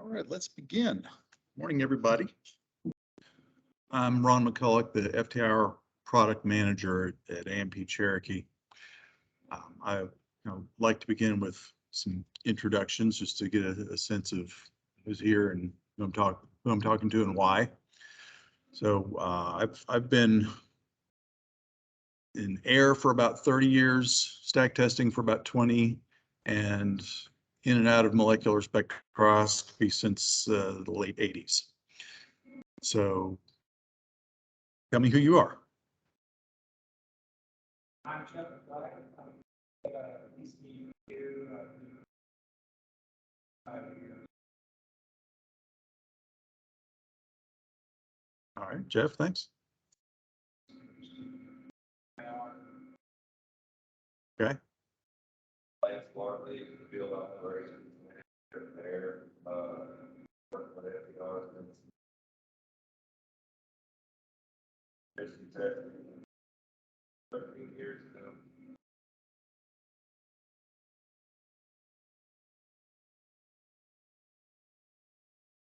All right, let's begin. Morning, everybody. I'm Ron McCulloch, the FTIR product manager at AMP Cherokee. I like to begin with some introductions just to get a sense of who's here and who I'm talking to and why. So I've been in air for about 30 years, stack testing for about 20, and in and out of molecular spectroscopy since the late 80s. So tell me who you are. I'm Jeff. ECU. All right, Jeff, thanks. Okay. Lights largely in the field operations, there, work with FTIR. There's exactly 13 years ago.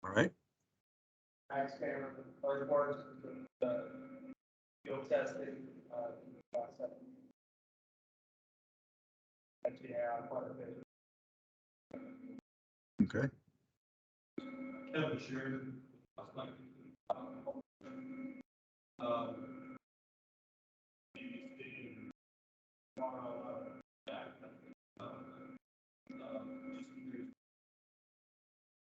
All right. Max Cameron, large parts of the field testing, FTIR, quite a bit. Okay. Kevin Sheridan,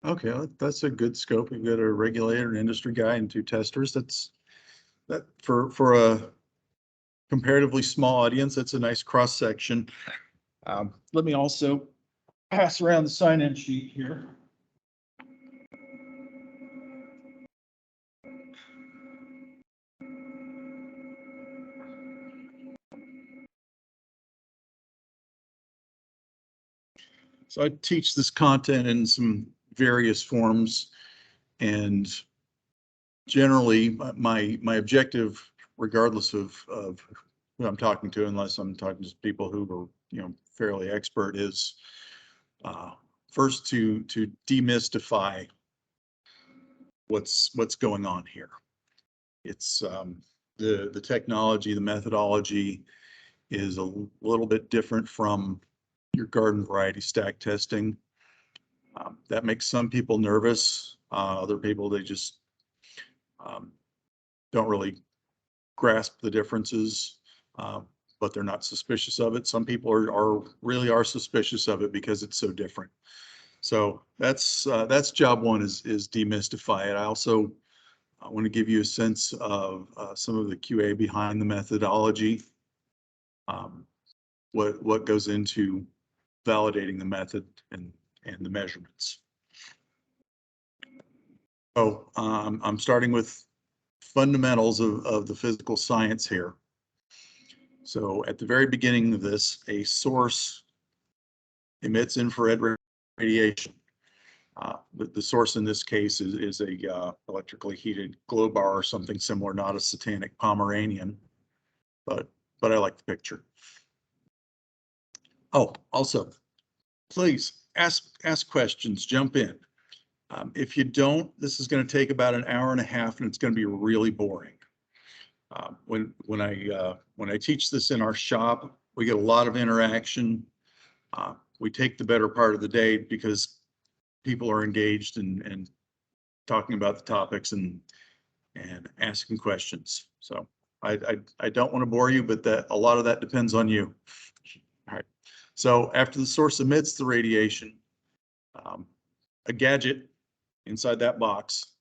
Okay, that's a good scope. You've got a regulator, an industry guy, and two testers. That for a comparatively small audience, that's a nice cross section. Let me also pass around the sign-in sheet here. So I teach this content in some various forms, and generally my objective, regardless of who I'm talking to, unless I'm talking to people who are fairly expert, is first to demystify what's going on here. It's the technology, the methodology is a little bit different from your garden variety stack testing. That makes some people nervous. Other people, they just don't really grasp the differences, but they're not suspicious of it. Some people are suspicious of it because it's so different. So that's job one, is demystify it. I also want to give you a sense of some of the QA behind the methodology, what goes into validating the method and the measurements. Oh, I'm starting with fundamentals of the physical science here. So at the very beginning of this, a source emits infrared radiation. The source in this case is a electrically heated glow bar or something similar, not a satanic Pomeranian, but I like the picture. Oh, also, please ask questions, jump in. If you don't, this is going to take about an hour and a half, and it's going to be really boring. When I teach this in our shop, we get a lot of interaction. We take the better part of the day because people are engaged and talking about the topics and asking questions. So I don't want to bore you, but a lot of that depends on you. All right. So after the source emits the radiation, a gadget inside that box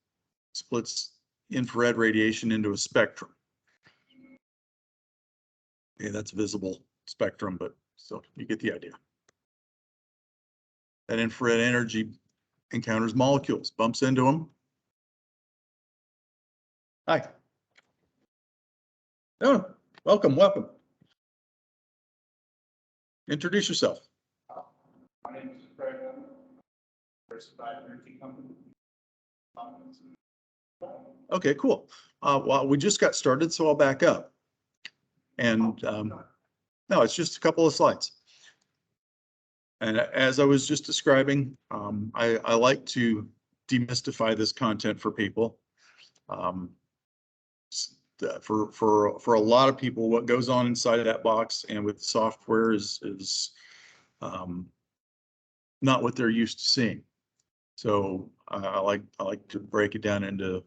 splits infrared radiation into a spectrum. Okay, that's visible spectrum, but so you get the idea. That infrared energy encounters molecules, bumps into them. Hi. Oh, welcome. Introduce yourself. My name is Craig. Diversified Energy Company. Okay, cool. Well, we just got started, so I'll back up. And no, it's just a couple of slides. And as I was just describing, I like to demystify this content for people. For a lot of people, what goes on inside of that box and with software is not what they're used to seeing. So I like to break it down into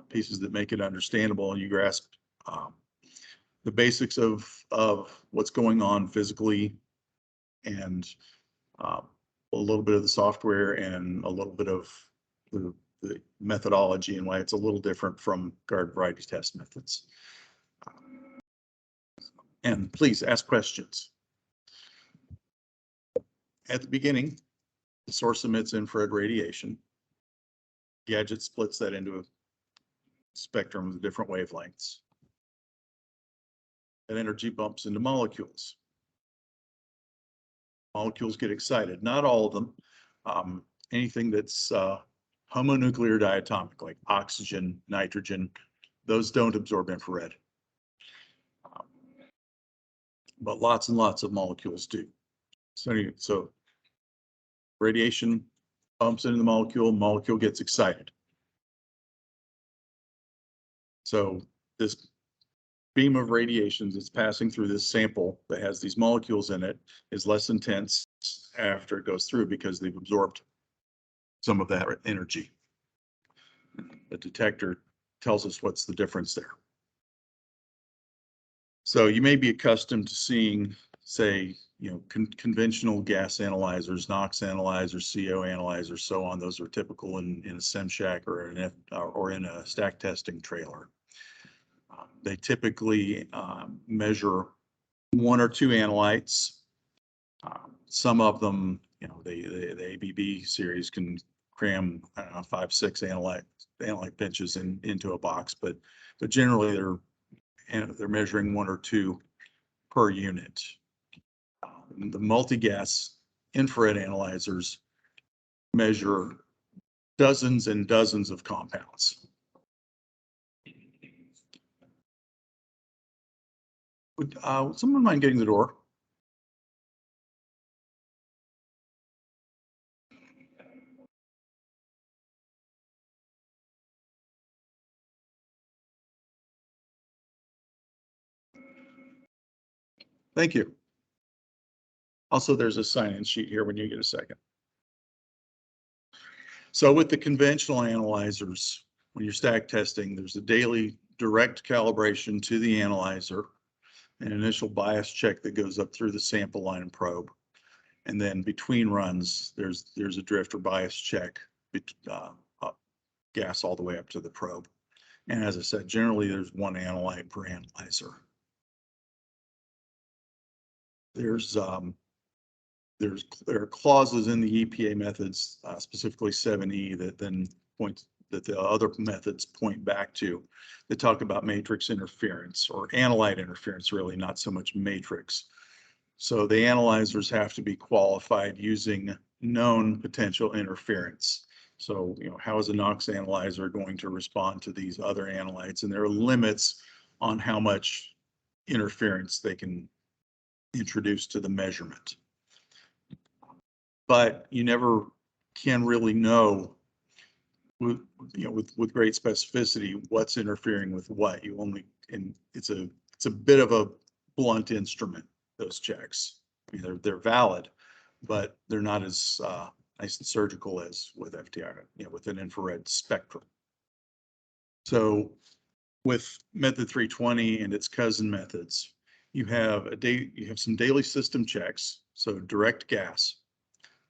pieces that make it understandable, and you grasp the basics of what's going on physically, and a little bit of the software and a little bit of the methodology and why it's a little different from garden variety test methods. And please ask questions. At the beginning, the source emits infrared radiation. Gadget splits that into a spectrum of different wavelengths. That energy bumps into molecules. Molecules get excited. Not all of them. Anything that's homonuclear diatomic, like oxygen, nitrogen, those don't absorb infrared. But lots and lots of molecules do. So radiation bumps into the molecule gets excited. So this beam of radiations that's passing through this sample that has these molecules in it is less intense after it goes through because they've absorbed some of that energy. The detector tells us what's the difference there. So you may be accustomed to seeing, say, conventional gas analyzers, NOx analyzers, CO analyzers, so on. Those are typical in a SEM shack or in a stack testing trailer. They typically measure one or two analytes. Some of them, the ABB series can cram 5, 6 analyte benches into a box, but generally they're measuring one or two per unit. The multi-gas infrared analyzers measure dozens and dozens of compounds. Would someone mind getting the door? Thank you. Also, there's a sign-in sheet here when you get a second. So with the conventional analyzers, when you're stack testing, there's a daily direct calibration to the analyzer, an initial bias check that goes up through the sample line and probe. And then between runs, there's a drift or bias check, gas all the way up to the probe. And as I said, generally there's one analyte per analyzer. There are clauses in the EPA methods, specifically 7E, that the other methods point back to, that talk about matrix interference or analyte interference, really not so much matrix. So the analyzers have to be qualified using known potential interference. So, how is a NOx analyzer going to respond to these other analytes? And there are limits on how much interference they can introduce to the measurement. But you never can really know with great specificity what's interfering with what. And it's a bit of a blunt instrument, those checks. I mean, they're valid, but they're not as nice and surgical as with FTIR, with an infrared spectrum. So with method 320 and its cousin methods, you have some daily system checks. So direct gas,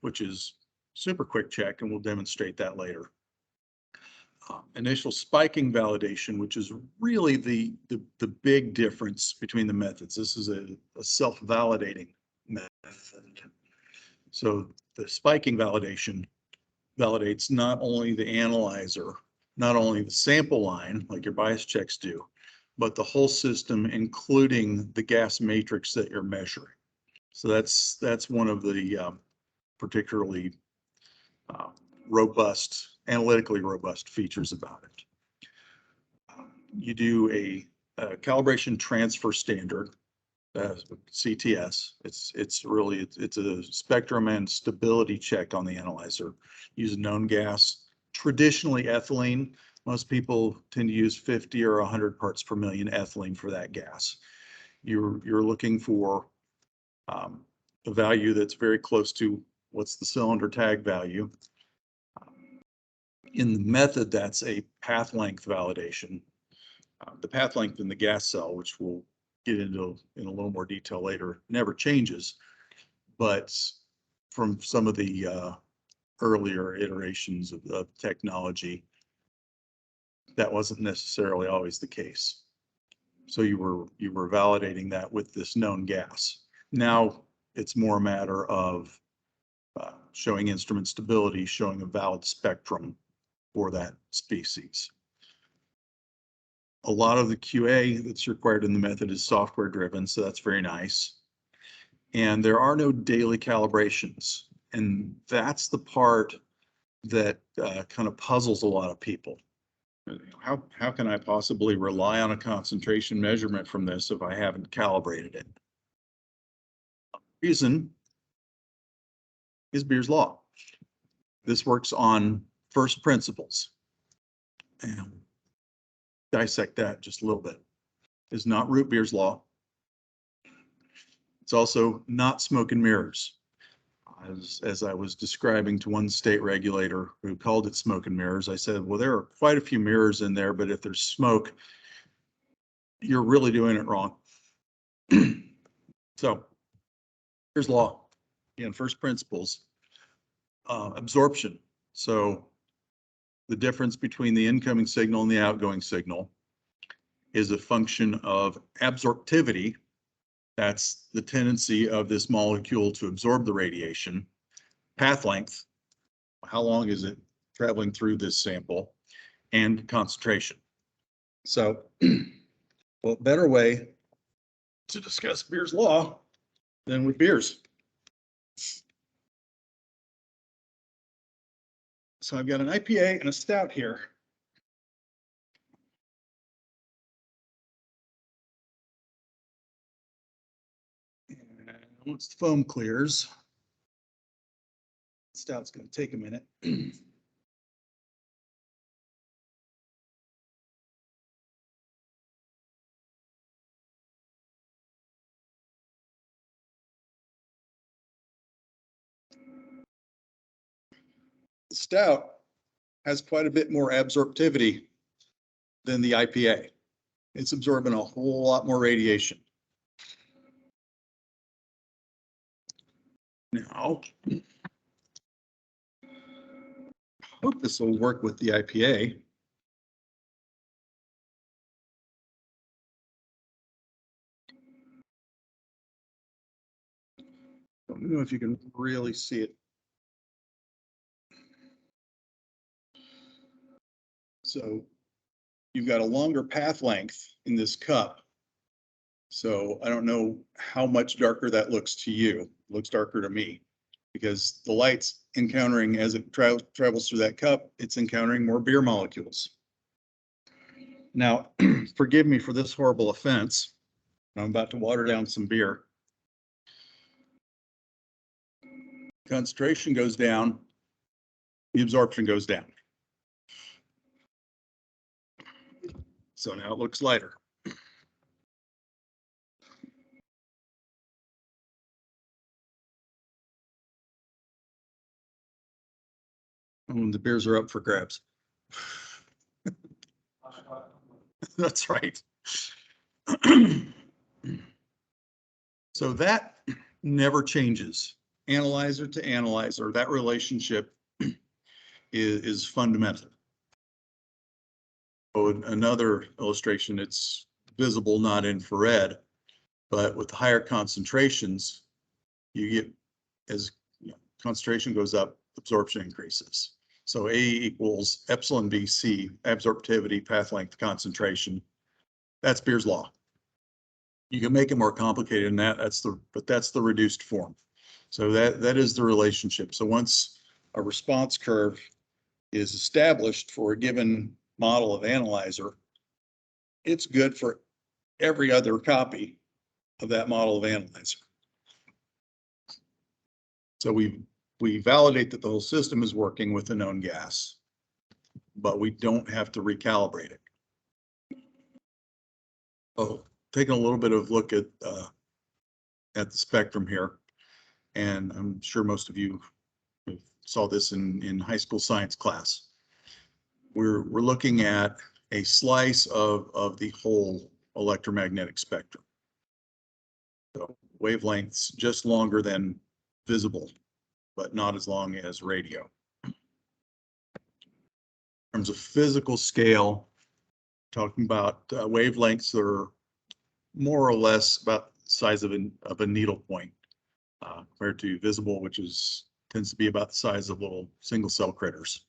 which is super quick check, and we'll demonstrate that later. Initial spiking validation, which is really the big difference between the methods. This is a self-validating method. So the spiking validation validates not only the analyzer, not only the sample line, like your bias checks do, but the whole system, including the gas matrix that you're measuring. So that's one of the particularly analytically robust features about it. You do a calibration transfer standard CTS. It's really, it's a spectrum and stability check on the analyzer. Use a known gas, traditionally ethylene. Most people tend to use 50 or 100 parts per million ethylene for that gas. You're looking for a value that's very close to what's the cylinder tag value. In the method, that's a path length validation. The path length in the gas cell, which we'll get into in a little more detail later, never changes. But from some of the earlier iterations of technology, that wasn't necessarily always the case. So you were validating that with this known gas. Now it's more a matter of showing instrument stability, showing a valid spectrum for that species. A lot of the QA that's required in the method is software driven, so that's very nice. And there are no daily calibrations. And that's the part that kind of puzzles a lot of people. How can I possibly rely on a concentration measurement from this if I haven't calibrated it? Reason is Beer's law. This works on first principles. And dissect that just a little bit. It's not root Beer's law. It's also not smoke and mirrors. As I was describing to one state regulator who called it smoke and mirrors, I said, well, there are quite a few mirrors in there, but if there's smoke, you're really doing it wrong. So here's law. Again, first principles. Absorption. So the difference between the incoming signal and the outgoing signal is a function of absorptivity. That's the tendency of this molecule to absorb the radiation. Path length, how long is it traveling through this sample, and concentration. So, well, better way to discuss Beer's law than with beers. So I've got an IPA and a stout here. And once the foam clears, stout's going to take a minute. The stout has quite a bit more absorptivity than the IPA. It's absorbing a whole lot more radiation. Now, I hope this will work with the IPA. Don't know if you can really see it. So you've got a longer path length in this cup. So I don't know how much darker that looks to you. It looks darker to me because the light's encountering, as it travels through that cup, it's encountering more beer molecules. Now, forgive me for this horrible offense. I'm about to water down some beer. Concentration goes down, the absorption goes down. So now it looks lighter. And the beers are up for grabs. That's right. So that never changes. Analyzer to analyzer, that relationship is fundamental. Oh, another illustration, it's visible, not infrared, but with higher concentrations, you get, as concentration goes up, absorption increases. So A equals epsilon BC, absorptivity, path length, concentration. That's Beer's law. You can make it more complicated than that. But that's the reduced form. So that is the relationship. So once a response curve is established for a given model of analyzer, it's good for every other copy of that model of analyzer. So we validate that the whole system is working with a known gas, but we don't have to recalibrate it. Oh, taking a little bit of look at the spectrum here, and I'm sure most of you saw this in high school science class. We're looking at a slice of the whole electromagnetic spectrum. So wavelengths just longer than visible, but not as long as radio. In terms of physical scale, talking about wavelengths that are more or less about the size of a needle point, compared to visible, which tends to be about the size of little single cell critters.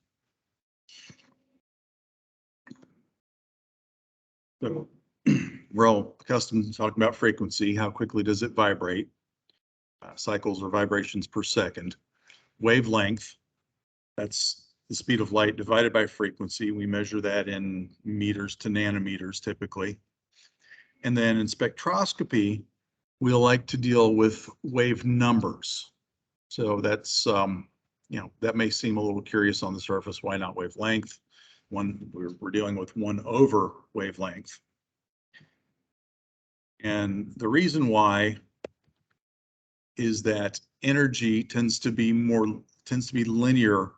So we're all accustomed to talking about frequency. How quickly does it vibrate? Cycles or vibrations per second. Wavelength, that's the speed of light divided by frequency. We measure that in meters to nanometers typically. And then in spectroscopy, we like to deal with wave numbers. So that's, that may seem a little curious on the surface. Why not wavelength? We're dealing with 1 over wavelength. And the reason why is that energy tends to be linear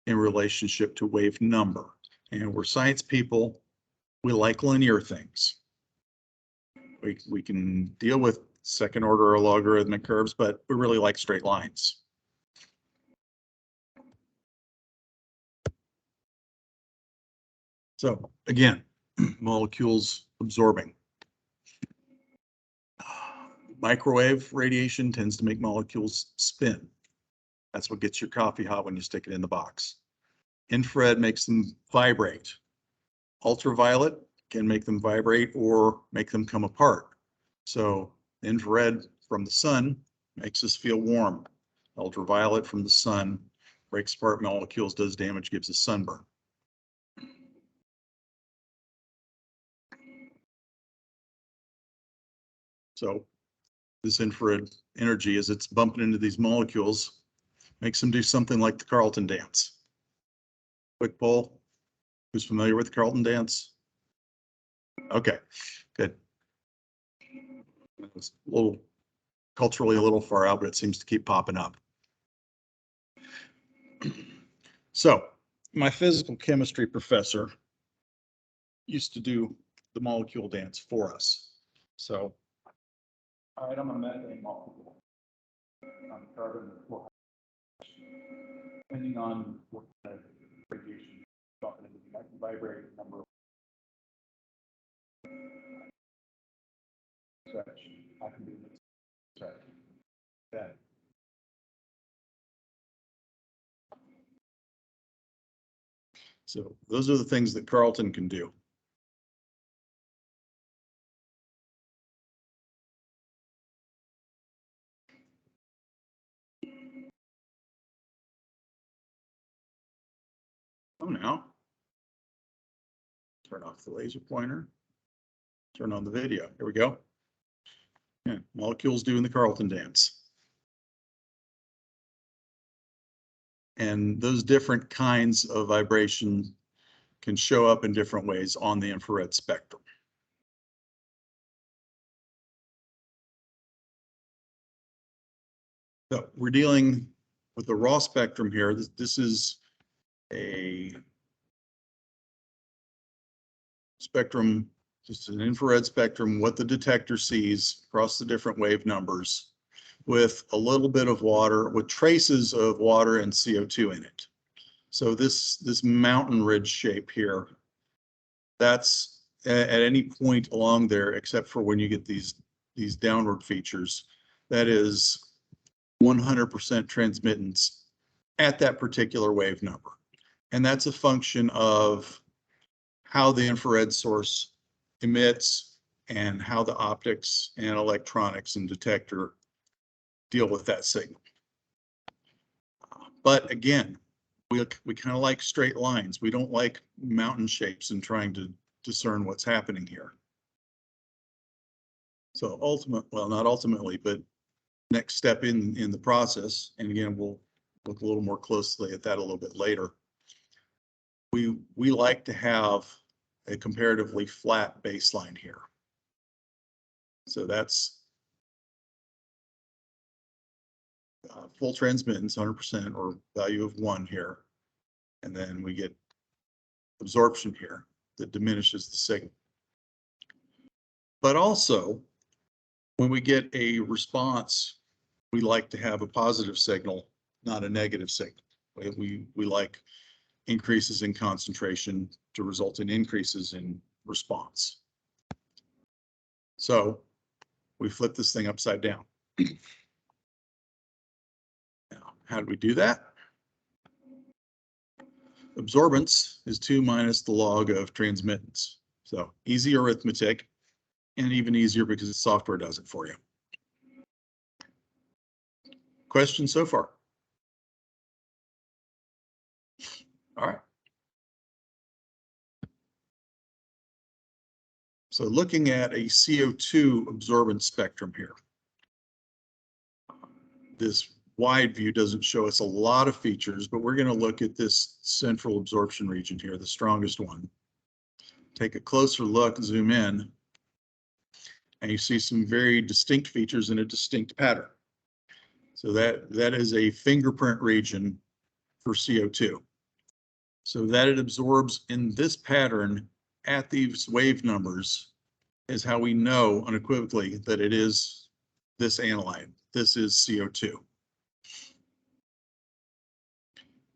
in relationship to wave number. And we're science people, we like linear things. We can deal with second order or logarithmic curves, but we really like straight lines. So again, molecules absorbing. Microwave radiation tends to make molecules spin. That's what gets your coffee hot when you stick it in the box. Infrared makes them vibrate. Ultraviolet can make them vibrate or make them come apart. So infrared from the sun makes us feel warm. Ultraviolet from the sun breaks apart molecules, does damage, gives us sunburn. So this infrared energy, as it's bumping into these molecules, makes them do something like the Carlton dance. Quick poll. Who's familiar with the Carlton dance? Okay, good. It's a little culturally a little far out, but it seems to keep popping up. So my physical chemistry professor used to do the molecule dance for us. So, all right, I'm a methane molecule. I'm carbon, depending on what kind of radiation I can vibrate a number of stretch. I can do this stretch. That. So those are the things that Carlton can do. Oh, now turn off the laser pointer, turn on the video. Here we go. Yeah, molecules doing the Carlton dance. And those different kinds of vibration can show up in different ways on the infrared spectrum. So we're dealing with the raw spectrum here. This is a spectrum, just an infrared spectrum, what the detector sees across the different wave numbers with a little bit of water, with traces of water and CO2 in it. So this mountain ridge shape here, that's at any point along there, except for when you get these downward features, that is 100% transmittance at that particular wave number. And that's a function of how the infrared source emits and how the optics and electronics and detector deal with that signal. But again, we kind of like straight lines. We don't like mountain shapes and trying to discern what's happening here. So well, not ultimately, but next step in the process, and again, we'll look a little more closely at that a little bit later. We like to have a comparatively flat baseline here. So that's full transmittance, 100% or value of 1 here. And then we get absorption here that diminishes the signal. But also, when we get a response, we like to have a positive signal, not a negative signal. We like increases in concentration to result in increases in response. So we flip this thing upside down. Now, how do we do that? Absorbance is 2 minus the log of transmittance. So easy arithmetic, and even easier because the software does it for you. Questions so far? All right. So looking at a CO2 absorbance spectrum here. This wide view doesn't show us a lot of features, but we're going to look at this central absorption region here, the strongest one. Take a closer look, zoom in, and you see some very distinct features in a distinct pattern. So that is a fingerprint region for CO2. So that it absorbs in this pattern at these wave numbers is how we know unequivocally that it is this analyte. This is CO2.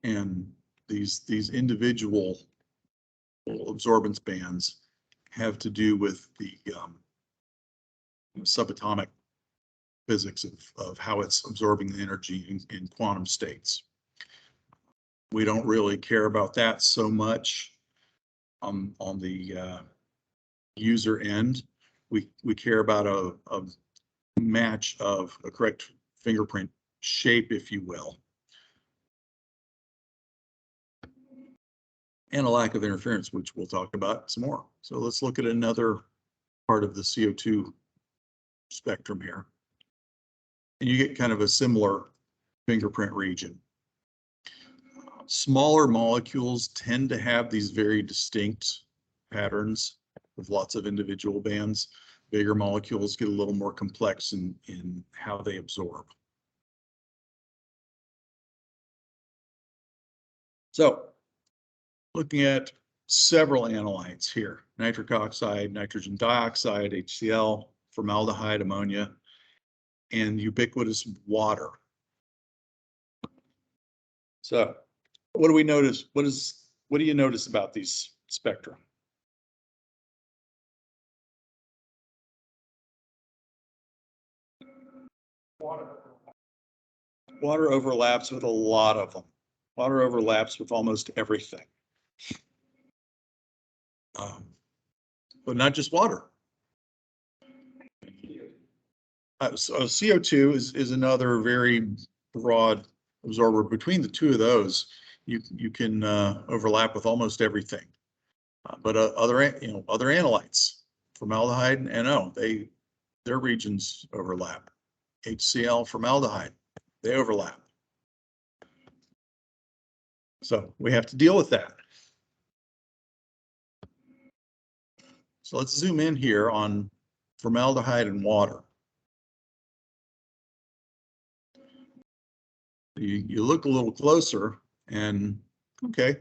And these individual absorbance bands have to do with the subatomic physics of how it's absorbing the energy in quantum states. We don't really care about that so much on the user end. We care about a match of a correct fingerprint shape, if you will, and a lack of interference, which we'll talk about some more. So let's look at another part of the CO2 spectrum here. And you get kind of a similar fingerprint region. Smaller molecules tend to have these very distinct patterns with lots of individual bands. Bigger molecules get a little more complex in how they absorb. So looking at several analytes here: nitric oxide, nitrogen dioxide, HCl, formaldehyde, ammonia, and ubiquitous water. So what do we notice? What do you notice about these spectra? Water overlaps with a lot of them. Water overlaps with almost everything. But not just water. So CO2 is another very broad absorber. Between the two of those, you can overlap with almost everything. But other analytes, formaldehyde and NO, their regions overlap. HCl, formaldehyde, they overlap. So we have to deal with that. So let's zoom in here on formaldehyde and water. You look a little closer and okay,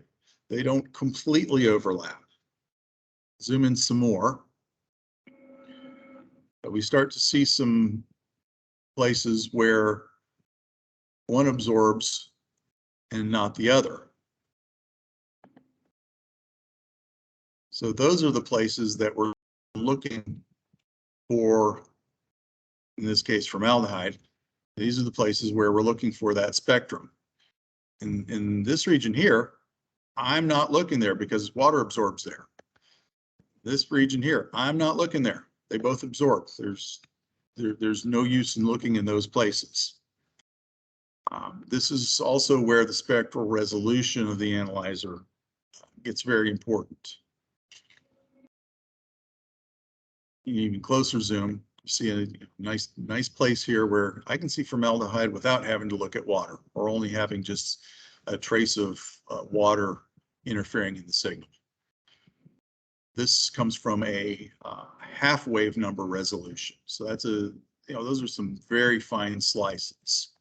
they don't completely overlap. Zoom in some more. But we start to see some places where one absorbs and not the other. So those are the places that we're looking for, in this case, formaldehyde. These are the places where we're looking for that spectrum. In this region here, I'm not looking there because water absorbs there. This region here, I'm not looking there. They both absorb. There's no use in looking in those places. This is also where the spectral resolution of the analyzer gets very important. Even closer zoom see a nice place here where I can see formaldehyde without having to look at water or only having just a trace of water interfering in the signal. This comes from a half wave number resolution. So that's those are some very fine slices.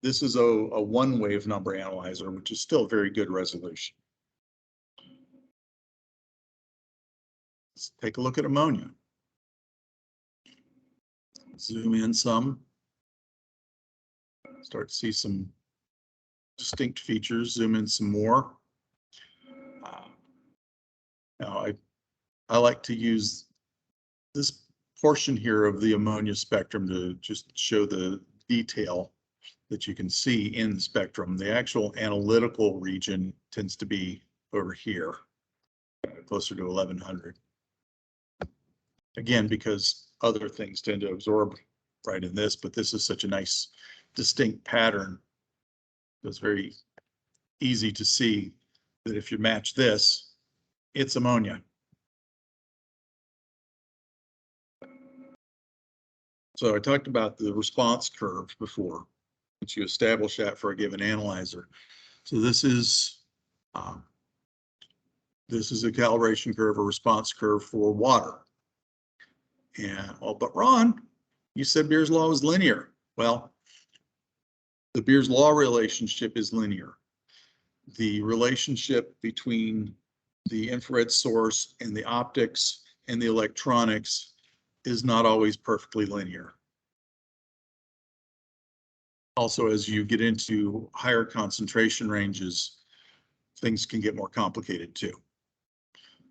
This is a one wave number analyzer, which is still very good resolution. Let's take a look at ammonia. Zoom in some. Start to see some distinct features. Zoom in some more. Now I like to use this portion here of the ammonia spectrum to just show the detail that you can see in the spectrum. The actual analytical region tends to be over here, closer to 1100. Again, because other things tend to absorb right in this, but this is such a nice distinct pattern. It's very easy to see that if you match this, it's ammonia. So I talked about the response curve before, which you establish that for a given analyzer. So this is a calibration curve, a response curve for water. And, well, but Ron, you said Beer's law was linear. Well, the Beer's law relationship is linear. The relationship between the infrared source and the optics and the electronics is not always perfectly linear. Also, as you get into higher concentration ranges, things can get more complicated too.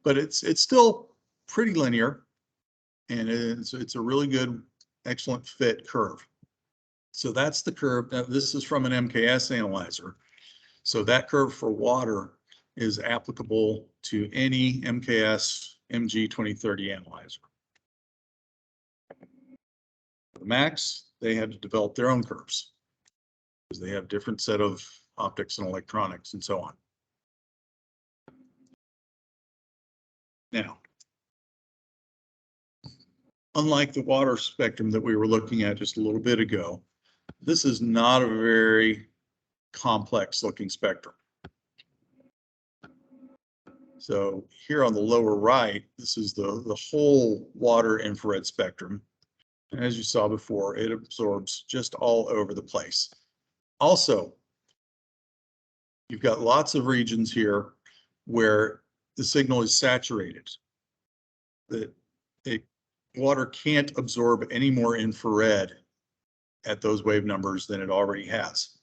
But it's still pretty linear, and it's a really good, excellent fit curve. So that's the curve. Now, this is from an MKS analyzer. So that curve for water is applicable to any MKS MG2030 analyzer. The Max, they had to develop their own curves because they have different set of optics and electronics and so on. Now, unlike the water spectrum that we were looking at just a little bit ago, this is not a very complex looking spectrum. So here on the lower right, this is the whole water infrared spectrum. And as you saw before, it absorbs just all over the place. Also, you've got lots of regions here where the signal is saturated. Water can't absorb any more infrared at those wave numbers than it already has.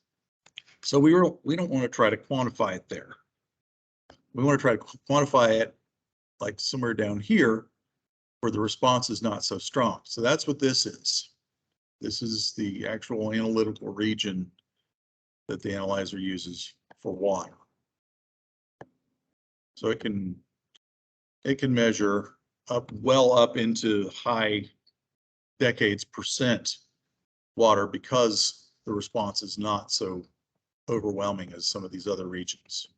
So we don't want to try to quantify it there. We want to try to quantify it like somewhere down here where the response is not so strong. So that's what this is. This is the actual analytical region that the analyzer uses for water. So it can measure well up into high decades % water because the response is not so overwhelming as some of these other regions.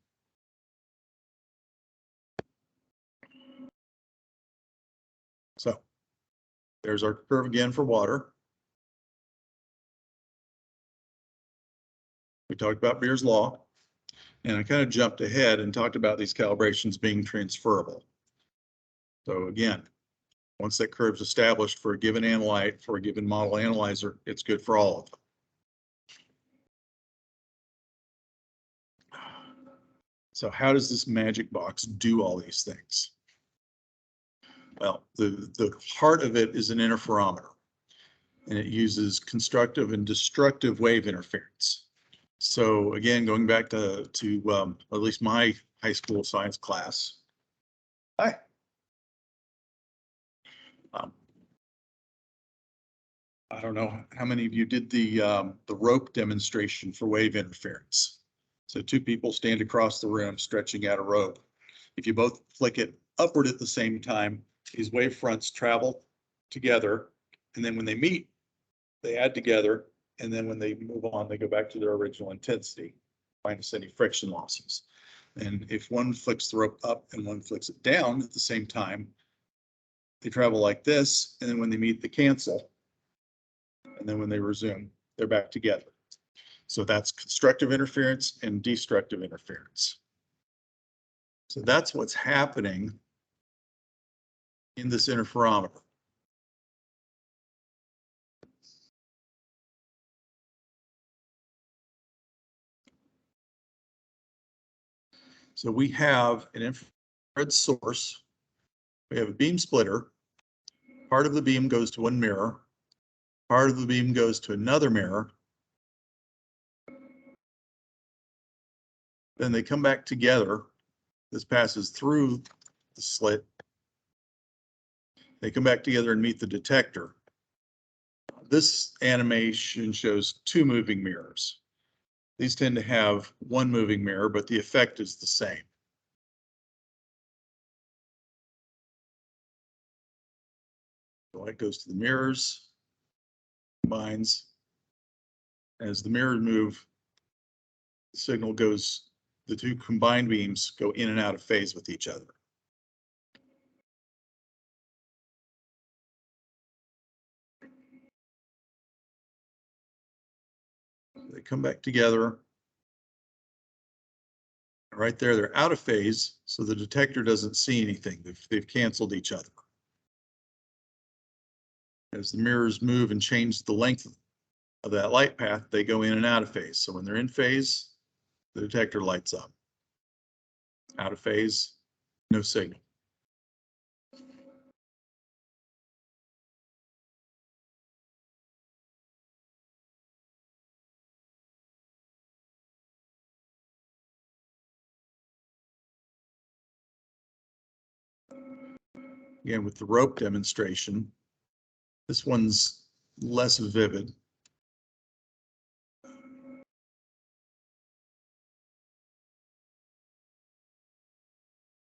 So there's our curve again for water. We talked about Beer's law, and I kind of jumped ahead and talked about these calibrations being transferable. So again, once that curve's established for a given analyte, for a given model analyzer, it's good for all of them. So how does this magic box do all these things? Well, the heart of it is an interferometer, and it uses constructive and destructive wave interference. So again, going back to at least my high school science class. Hi. I don't know how many of you did the rope demonstration for wave interference. So two people stand across the room stretching out a rope. If you both flick it upward at the same time, these wave fronts travel together, and then when they meet, they add together, and then when they move on, they go back to their original intensity, minus any friction losses. And if one flicks the rope up and one flicks it down at the same time, they travel like this, and then when they meet, they cancel. And then when they resume, they're back together. So that's constructive interference and destructive interference. So that's what's happening in this interferometer. So we have an infrared source. We have a beam splitter. Part of the beam goes to one mirror. Part of the beam goes to another mirror. Then they come back together. This passes through the slit. They come back together and meet the detector. This animation shows two moving mirrors. These tend to have one moving mirror, but the effect is the same. The light goes to the mirrors, combines. As the mirrors move, the signal goes, the two combined beams go in and out of phase with each other. They come back together. Right there, they're out of phase, so the detector doesn't see anything. They've canceled each other. As the mirrors move and change the length of that light path, they go in and out of phase. So when they're in phase, the detector lights up. Out of phase, no signal. Again, with the rope demonstration, this one's less vivid.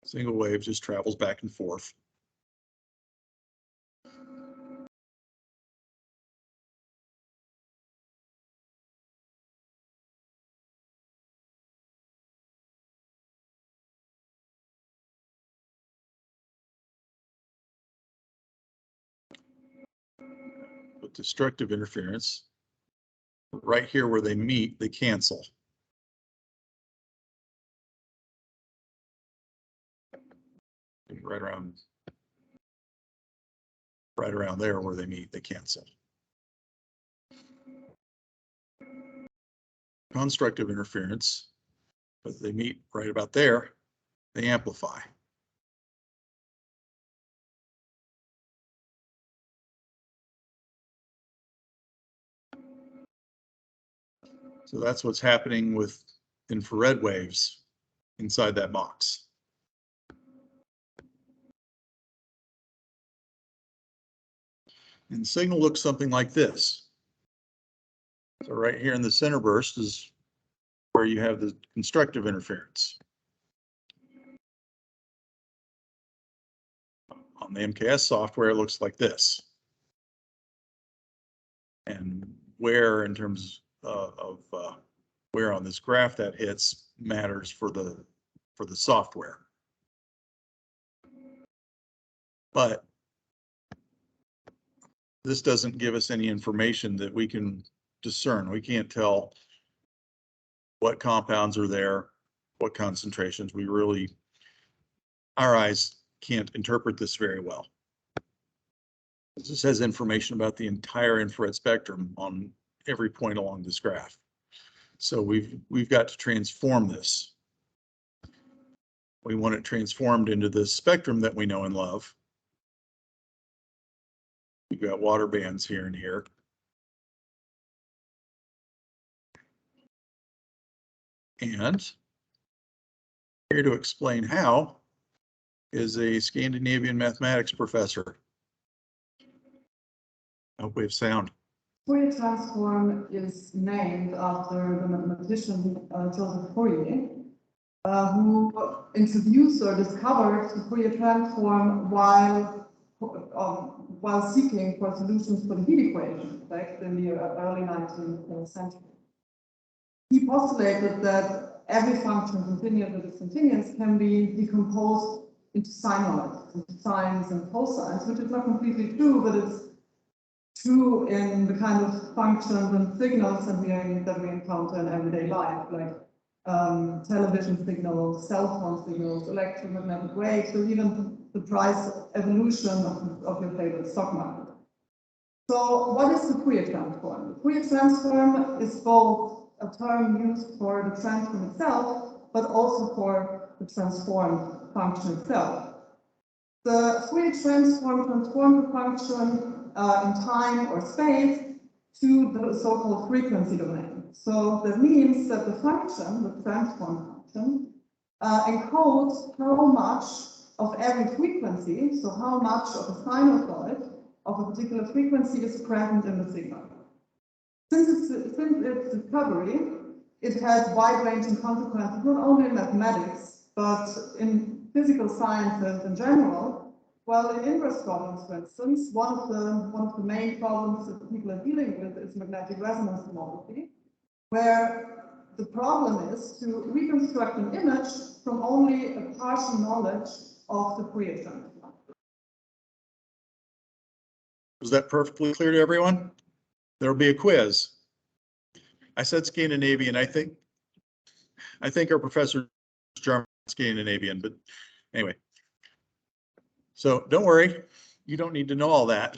Single wave just travels back and forth. With destructive interference, right here where they meet, they cancel. Right around there where they meet, they cancel. Constructive interference, but they meet right about there, they amplify. So that's what's happening with infrared waves inside that box. And the signal looks something like this. So right here in the center burst is where you have the constructive interference. On the MKS software, it looks like this. And where in terms of where on this graph that hits matters for the software. But this doesn't give us any information that we can discern. We can't tell what compounds are there, what concentrations. Our eyes can't interpret this very well. This has information about the entire infrared spectrum on every point along this graph. So we've got to transform this. We want it transformed into the spectrum that we know and love. We've got water bands here and here. And here to explain how is a Scandinavian mathematics professor. I hope we have sound. Fourier transform is named after the mathematician Joseph Fourier, who introduced or discovered the Fourier transform while seeking for solutions for the heat equation back in the early 19th century. He postulated that every function, continuous or discontinuous, can be decomposed into sinusoids, into sines and cosines, which is not completely true, but it's true in the kind of functions and signals that we encounter in everyday life, like television signals, cell phone signals, electromagnetic waves, or even the price evolution of your favorite stock market. So what is the Fourier transform? The Fourier transform is both a term used for the transform itself, but also for the transformed function itself. The Fourier transform transforms the function in time or space to the so-called frequency domain. So that means that the function, the transform function, encodes how much of every frequency, so how much of a sinusoid of a particular frequency is present in the signal. Since its discovery, it had wide-ranging consequences, not only in mathematics, but in physical sciences in general. Well, in inverse problems, for instance, one of the main problems that people are dealing with is magnetic resonance tomography, where the problem is to reconstruct an image from only a partial knowledge of the Fourier transform. Was that perfectly clear to everyone? There'll be a quiz. I said Scandinavian. I think our professor is German Scandinavian, but anyway. So don't worry, you don't need to know all that.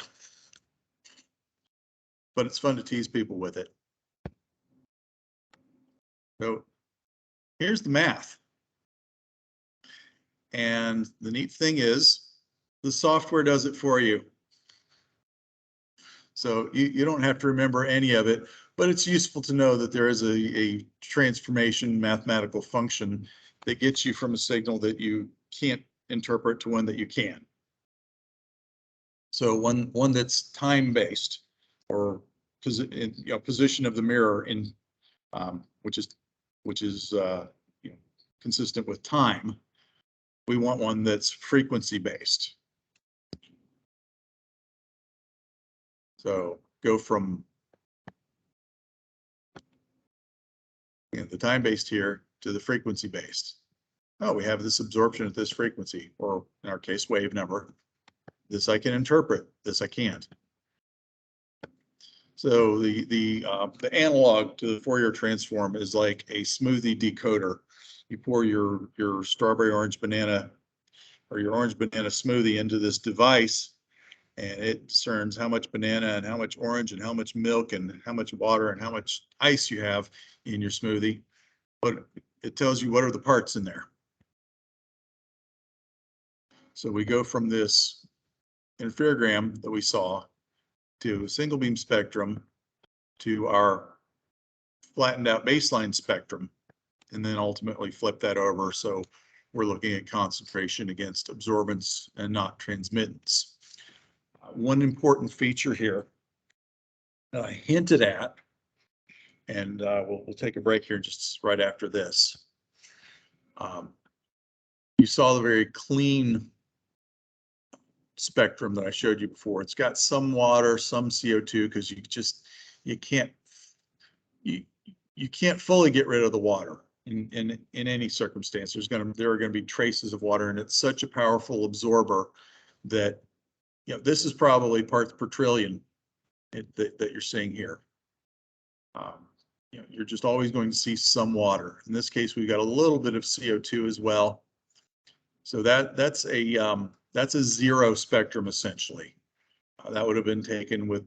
But it's fun to tease people with it. So here's the math. And the neat thing is the software does it for you. So you don't have to remember any of it, but it's useful to know that there is a transformation mathematical function that gets you from a signal that you can't interpret to one that you can. So one that's time-based, or position of the mirror in which is consistent with time. We want one that's frequency-based. So go from the time-based here to the frequency-based. Oh, we have this absorption at this frequency, or in our case, wave number. This I can interpret, this I can't. So the analog to the Fourier transform is like a smoothie decoder. You pour your strawberry orange banana or your orange banana smoothie into this device, and it discerns how much banana and how much orange and how much milk and how much water and how much ice you have in your smoothie. But it tells you what are the parts in there. So we go from this interferogram that we saw to single beam spectrum to our flattened out baseline spectrum, and then ultimately flip that over. So we're looking at concentration against absorbance and not transmittance. One important feature here that I hinted at, and we'll take a break here just right after this. You saw the very clean spectrum that I showed you before. It's got some water, some CO2, because you can't fully get rid of the water in any circumstance. There are going to be traces of water, and it's such a powerful absorber that this is probably parts per trillion that you're seeing here. You're just always going to see some water. In this case, we've got a little bit of CO2 as well. So that's a zero spectrum essentially. That would have been taken with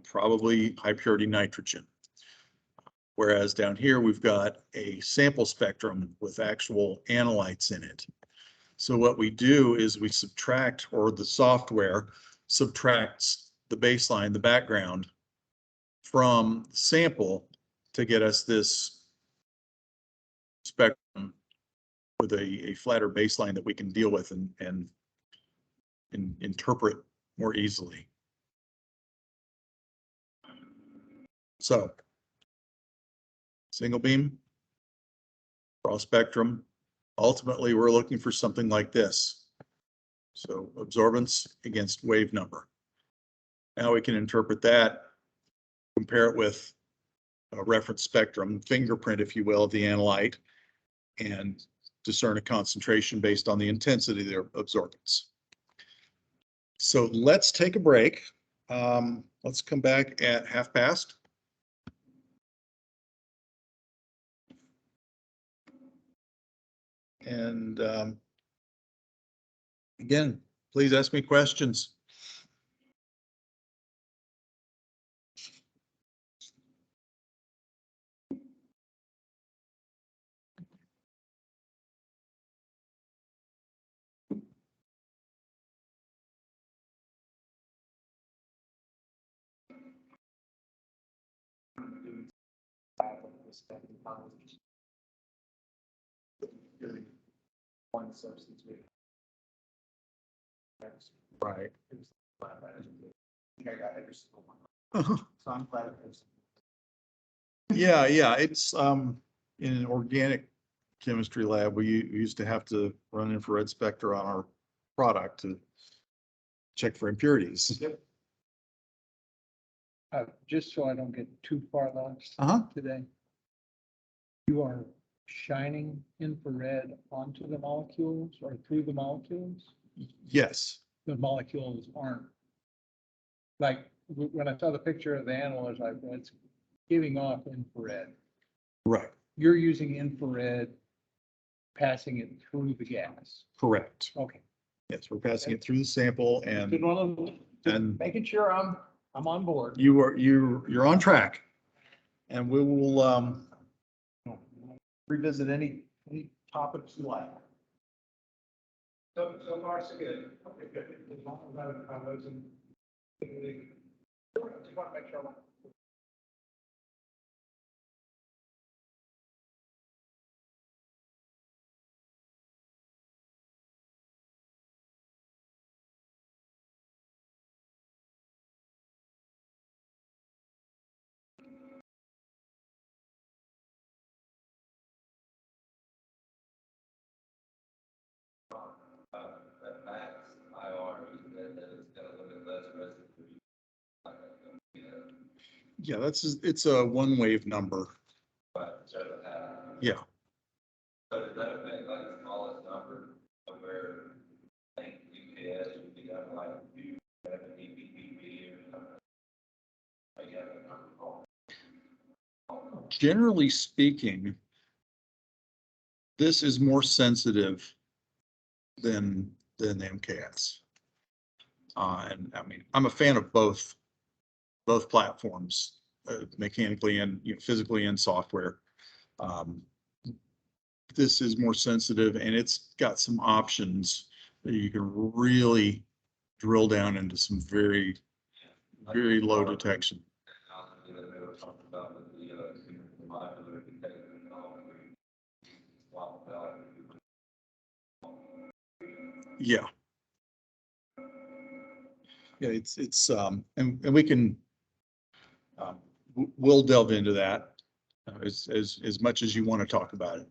probably high purity nitrogen. Whereas down here, we've got a sample spectrum with actual analytes in it. So what we do is we subtract, or the software subtracts the baseline, the background, from the sample to get us this spectrum with a flatter baseline that we can deal with and interpret more easily. So single beam, cross spectrum. Ultimately, we're looking for something like this. So absorbance against wave number. Now we can interpret that, compare it with a reference spectrum, fingerprint, if you will, of the analyte, and discern a concentration based on the intensity of their absorbance. So let's take a break. Let's come back at 1:30. And again, please ask me questions. One substance. Right. I got every single one. Uh-huh. So I'm glad it was. Yeah, it's in an organic chemistry lab, we used to have to run infrared spectra on our product to check for impurities. Yep. Just so I don't get too far lost Uh-huh. today. You are shining infrared onto the molecules or through the molecules? Yes, The molecules aren't. Like, when I saw the picture of the animal, I was like, well, it's giving off infrared. right, You're using infrared, passing it through the gas. correct. Okay. Yes, we're passing it through the sample Just and wanna- and- making sure I'm on board. you're on track. And we will revisit any topics you like. So far, so good. Okay, good. As long as I wasn't. Just want to make sure. That max IR, that it's got a little bit less residue. Yeah, it's a one wave number. But so Yeah, so does that affect like the smallest number of where I think UPS would be up like you have an EPPB or something? Like you have a number called. generally speaking, this is more sensitive than MKS. And I mean, I'm a fan of both platforms, mechanically and physically and software. This is more sensitive and it's got some options that you can really drill down into some very low detection. That they were talking about with the modular detector and all, we swapped out. Yeah. Yeah, it's and we can we'll delve into that as much as you want to talk about it.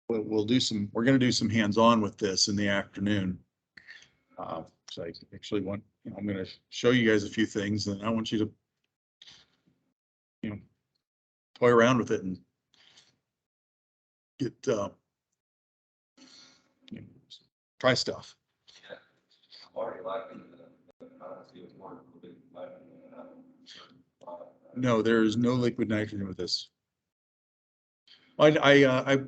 We're going to do some hands-on with this in the afternoon. So I actually I'm going to show you guys a few things and I want you to, toy around with it and get, try stuff. Yeah. I'm already liking the see what's more. No, there is no liquid nitrogen with this. I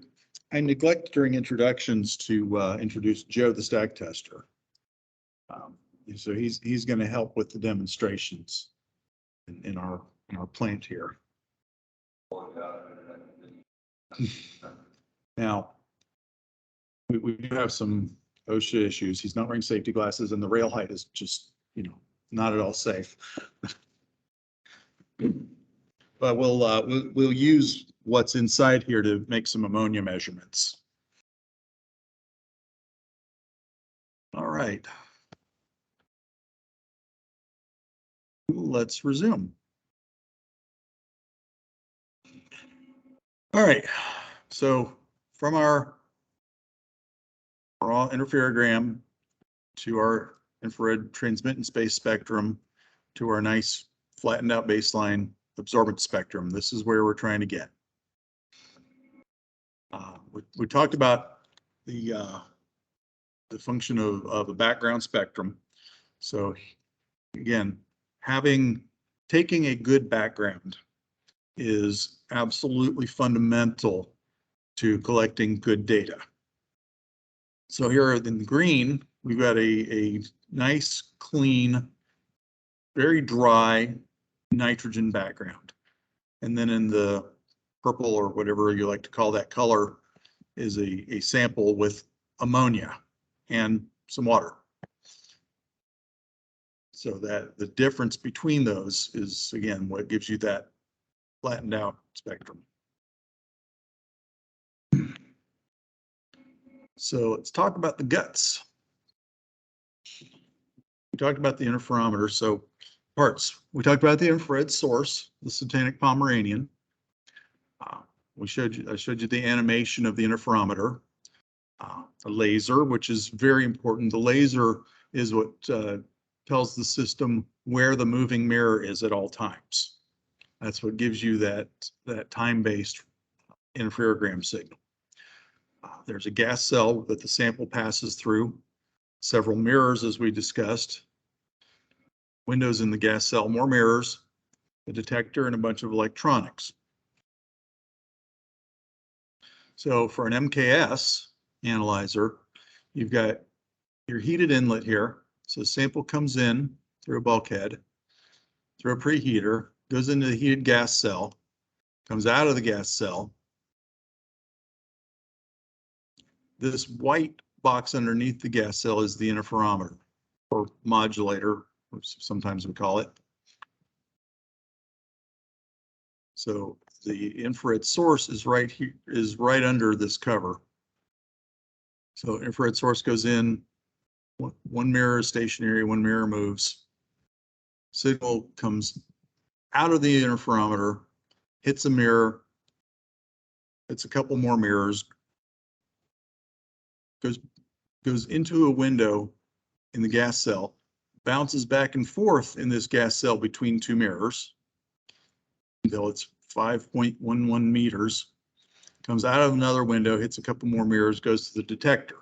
neglect during introductions to introduce Joe, the stack tester. So he's going to help with the demonstrations in our plant here. Now, we do have some OSHA issues. He's not wearing safety glasses and the rail height is just, not at all safe. But we'll use what's inside here to make some ammonia measurements. All right. Let's resume. All right. So from our raw interferogram to our infrared transmitting space spectrum to our nice flattened out baseline absorbance spectrum, this is where we're trying to get. we talked about the function of a background spectrum. So again, taking a good background is absolutely fundamental to collecting good data. So here in the green, we've got a nice, clean, very dry nitrogen background. And then in the purple, or whatever you like to call that color, is a sample with ammonia and some water. So that the difference between those is, again, what gives you that flattened out spectrum. So let's talk about the guts. We talked about the interferometer. So parts, we talked about the infrared source, the Satanic Pomeranian. I showed you the animation of the interferometer. A laser, which is very important. The laser is what tells the system where the moving mirror is at all times. That's what gives you that time-based interferogram signal. There's a gas cell that the sample passes through, several mirrors as we discussed, windows in the gas cell, more mirrors, a detector, and a bunch of electronics. So for an MKS analyzer, you've got your heated inlet here. So the sample comes in through a bulkhead, through a preheater, goes into the heated gas cell, comes out of the gas cell. This white box underneath the gas cell is the interferometer, or modulator, sometimes we call it. So the infrared source is right here, is right under this cover. So infrared source goes in, one mirror is stationary, one mirror moves. Signal comes out of the interferometer, hits a mirror, hits a couple more mirrors, goes into a window in the gas cell, bounces back and forth in this gas cell between two mirrors until it's 5.11 meters, comes out of another window, hits a couple more mirrors, goes to the detector.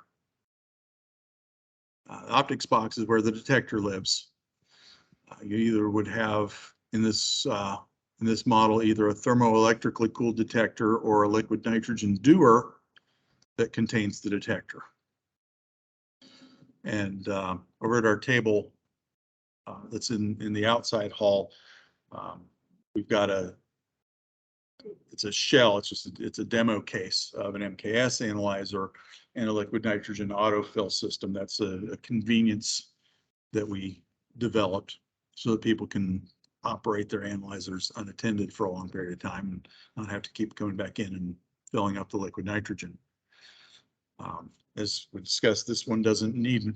The optics box is where the detector lives. You either would have in this model either a thermoelectrically cooled detector or a liquid nitrogen dewar that contains the detector. And over at our table that's in the outside hall, we've got it's a shell. It's a demo case of an MKS analyzer and a liquid nitrogen autofill system. That's a convenience that we developed so that people can operate their analyzers unattended for a long period of time and not have to keep coming back in and filling up the liquid nitrogen. As we discussed, this one doesn't need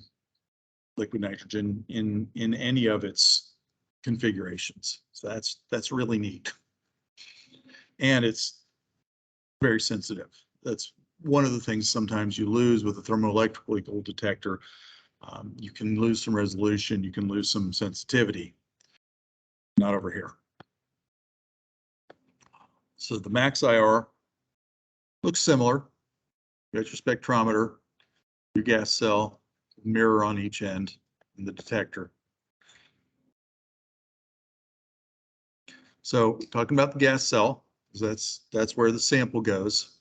liquid nitrogen in any of its configurations. So that's really neat. And it's very sensitive. That's one of the things sometimes you lose with a thermoelectrically cooled detector. You can lose some resolution, you can lose some sensitivity. Not over here. So the max IR looks similar. You got your spectrometer, your gas cell, mirror on each end, and the detector. So talking about the gas cell, that's where the sample goes.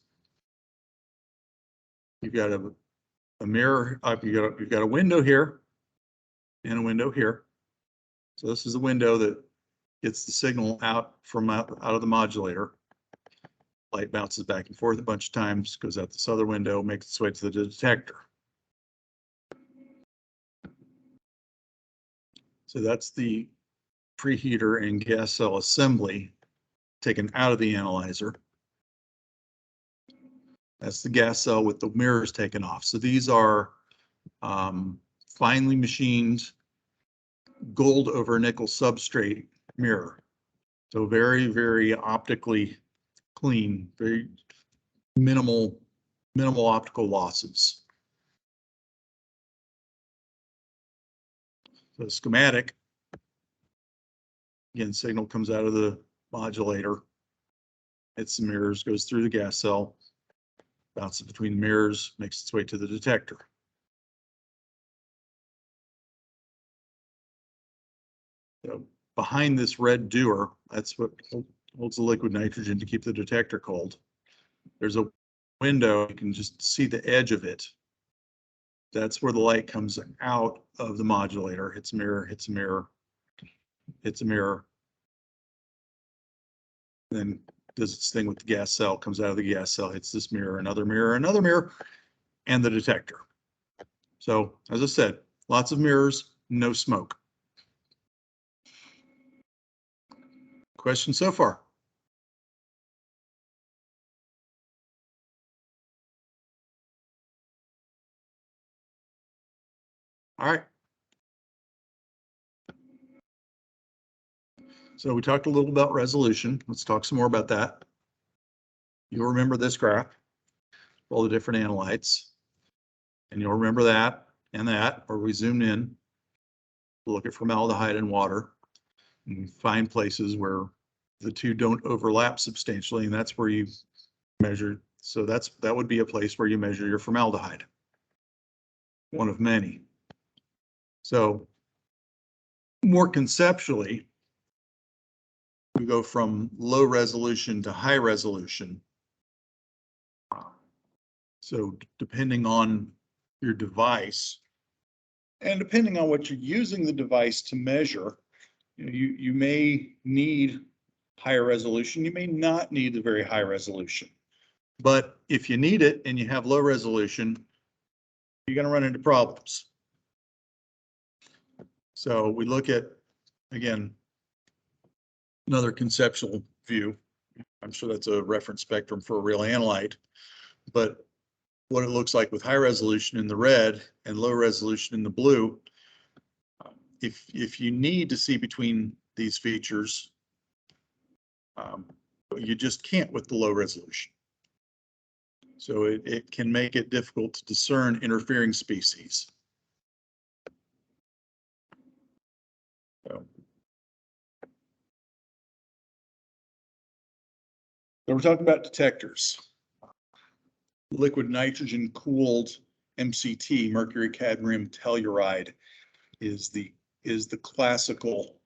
You've got a mirror, you've got a window here and a window here. So this is a window that gets the signal out of the modulator. Light bounces back and forth a bunch of times, goes out this other window, makes its way to the detector. So that's the preheater and gas cell assembly taken out of the analyzer. That's the gas cell with the mirrors taken off. So these are finely machined gold over nickel substrate mirror. So very, very optically clean, very minimal optical losses. So the schematic, again, signal comes out of the modulator, hits the mirrors, goes through the gas cell, bounces between mirrors, makes its way to the detector. So behind this red dewar, that's what holds the liquid nitrogen to keep the detector cold. There's a window, you can just see the edge of it. That's where the light comes out of the modulator, hits a mirror, hits a mirror, hits a mirror. Then does its thing with the gas cell, comes out of the gas cell, hits this mirror, another mirror, and the detector. So as I said, lots of mirrors, no smoke. Question so far? All right. So we talked a little about resolution. Let's talk some more about that. You'll remember this graph, all the different analytes. And you'll remember that and that, or we zoomed in, look at formaldehyde and water, and find places where the two don't overlap substantially, and that's where you measure. So that would be a place where you measure your formaldehyde. One of many. So more conceptually, we go from low resolution to high resolution. So depending on your device and depending on what you're using the device to measure, you may need higher resolution. You may not need the very high resolution. But if you need it and you have low resolution, you're going to run into problems. So we look at, again, another conceptual view. I'm sure that's a reference spectrum for a real analyte, but what it looks like with high resolution in the red and low resolution in the blue. If you need to see between these features, you just can't with the low resolution. So it can make it difficult to discern interfering species. So we're talking about detectors. Liquid nitrogen cooled MCT, mercury cadmium telluride, is the classical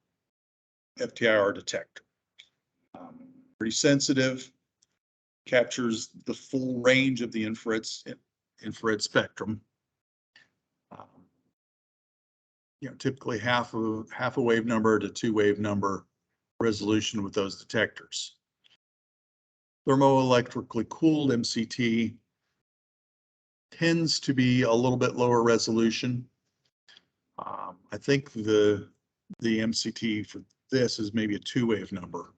FTIR detector. Pretty sensitive, captures the full range of the infrared spectrum. Typically half a wave number to 2 wave number resolution with those detectors. Thermoelectrically cooled MCT tends to be a little bit lower resolution. I think the MCT for this is maybe a 2 wave number,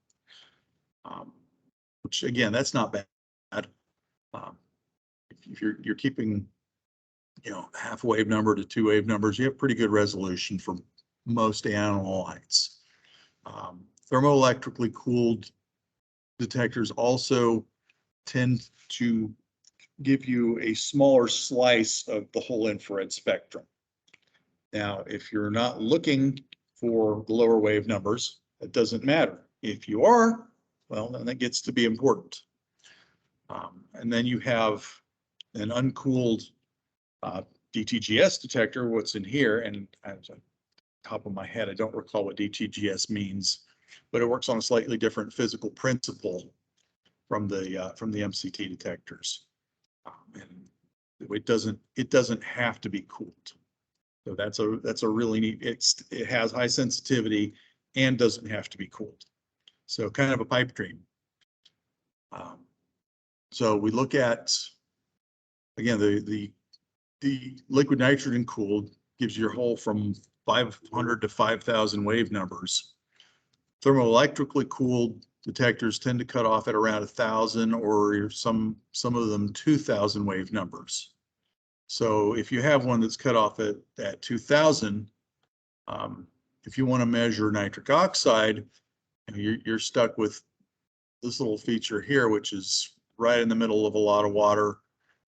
which again, that's not bad. If you're keeping, half a wave number to 2 wave numbers, you have pretty good resolution for most animal lights. Thermoelectrically cooled detectors also tend to give you a smaller slice of the whole infrared spectrum. Now, if you're not looking for the lower wave numbers, it doesn't matter. If you are, well, then that gets to be important. And then you have an uncooled DTGS detector, what's in here, and at the top of my head, I don't recall what DTGS means, but it works on a slightly different physical principle from the MCT detectors. And it doesn't have to be cooled. So that's a really neat, it has high sensitivity and doesn't have to be cooled. So kind of a pipe dream. So we look at, again, the liquid nitrogen cooled gives you a whole from 500 to 5,000 wave numbers. Thermoelectrically cooled detectors tend to cut off at around 1,000 or some of them 2,000 wave numbers. So if you have one that's cut off at 2,000, if you want to measure nitric oxide, you're stuck with this little feature here, which is right in the middle of a lot of water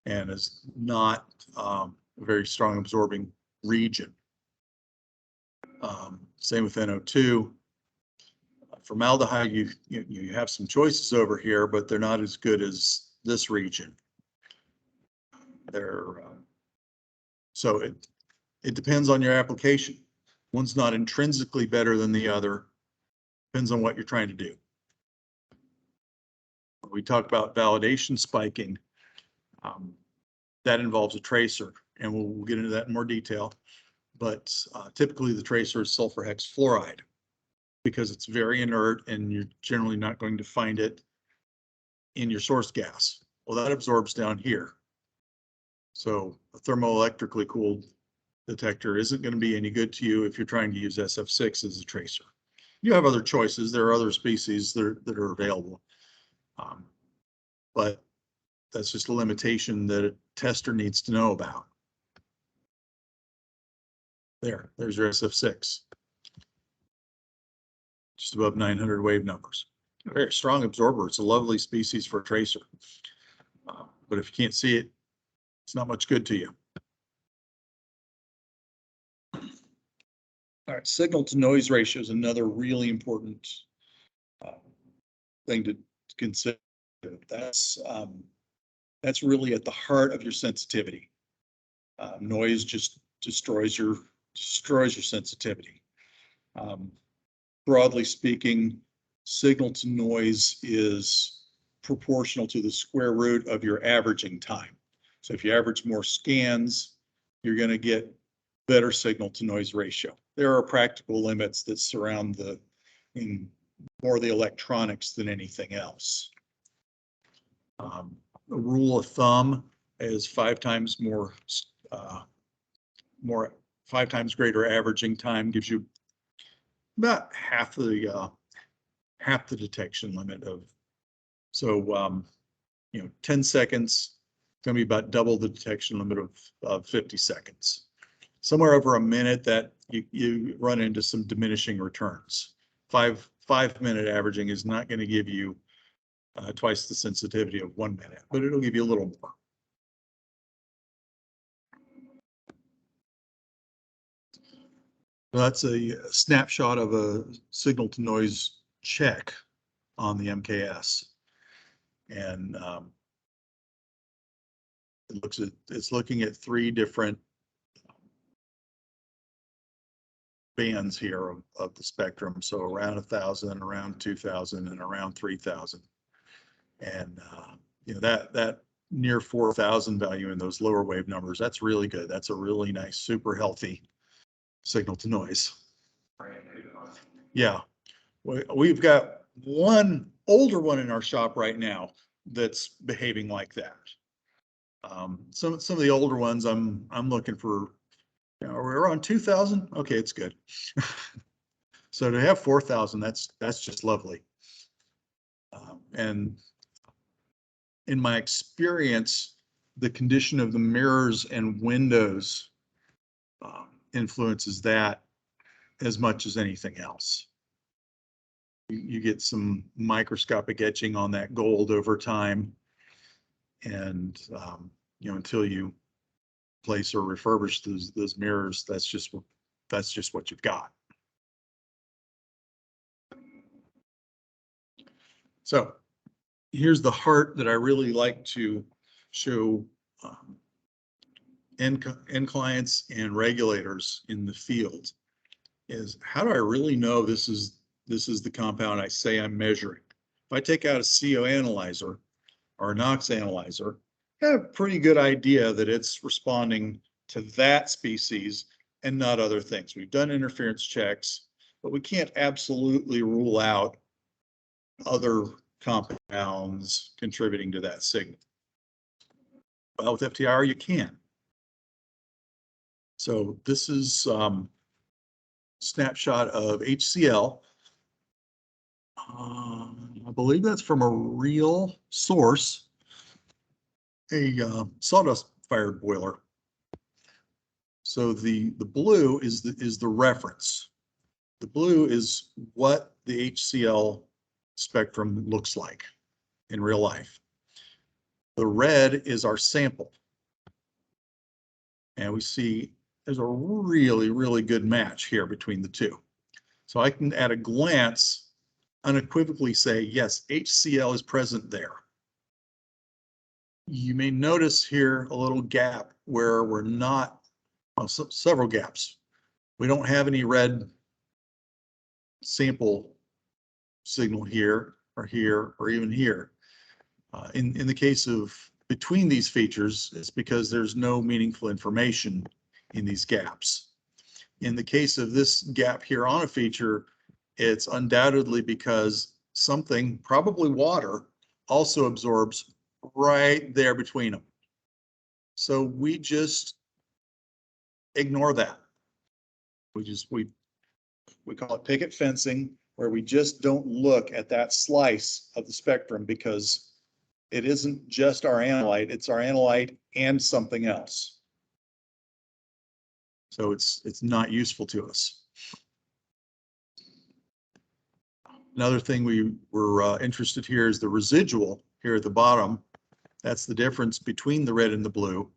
and is not a very strong absorbing region. Same with NO2. Formaldehyde, you have some choices over here, but they're not as good as this region. So it depends on your application. One's not intrinsically better than the other. Depends on what you're trying to do. We talk about validation spiking. That involves a tracer, and we'll get into that in more detail. But typically the tracer is sulfur hexafluoride because it's very inert and you're generally not going to find it in your source gas. Well, that absorbs down here. So a thermoelectrically cooled detector isn't going to be any good to you if you're trying to use SF6 as a tracer. You have other choices. There are other species that are available. But that's just a limitation that a tester needs to know about. There's your SF6. Just above 900 wave numbers. A very strong absorber. It's a lovely species for a tracer. But if you can't see it, it's not much good to you. All right, signal to noise ratio is another really important thing to consider. That's really at the heart of your sensitivity. Noise just destroys your sensitivity. Broadly speaking, signal to noise is proportional to the square root of your averaging time. So if you average more scans, you're going to get better signal to noise ratio. There are practical limits that surround more the electronics than anything else. A rule of thumb is 5 times greater averaging time gives you about half the detection limit of. So 10 seconds going to be about double the detection limit of 50 seconds. Somewhere over a minute that you run into some diminishing returns. 5-minute averaging is not going to give you twice the sensitivity of 1 minute, but it'll give you a little more. That's a snapshot of a signal to noise check on the MKS. And it's looking at 3 different bands here of the spectrum. So around 1,000, around 2,000, and around 3,000. And that near 4,000 value in those lower wave numbers, that's really good. That's a really nice, super healthy signal to noise. Yeah, we've got one older one in our shop right now that's behaving like that. Some of the older ones I'm looking for. We're on 2,000. Okay, it's good. So to have 4,000, that's just lovely. And in my experience, the condition of the mirrors and windows influences that as much as anything else. You get some microscopic etching on that gold over time, and until you place or refurbish those mirrors, that's just what you've got. So here's the heart that I really like to show end clients and regulators in the field is, how do I really know this is the compound I say I'm measuring? If I take out a CO analyzer or a NOx analyzer, I have a pretty good idea that it's responding to that species and not other things. We've done interference checks, but we can't absolutely rule out other compounds contributing to that signal. Well, with FTIR, you can. So this is snapshot of HCl. I believe that's from a real source, a sawdust fired boiler. So the blue is the reference. The blue is what the HCl spectrum looks like in real life. The red is our sample. And we see there's a really, really good match here between the two. So I can at a glance unequivocally say, yes, HCl is present there. You may notice here a little gap where we're not, well, several gaps. We don't have any red sample signal here, or even here. In the case of between these features, it's because there's no meaningful information in these gaps. In the case of this gap here on a feature, it's undoubtedly because something, probably water, also absorbs right there between them. So we just ignore that. We call it picket fencing, where we just don't look at that slice of the spectrum because it isn't just our analyte, it's our analyte and something else. So it's not useful to us. Another thing we were interested here is the residual here at the bottom. That's the difference between the red and the blue.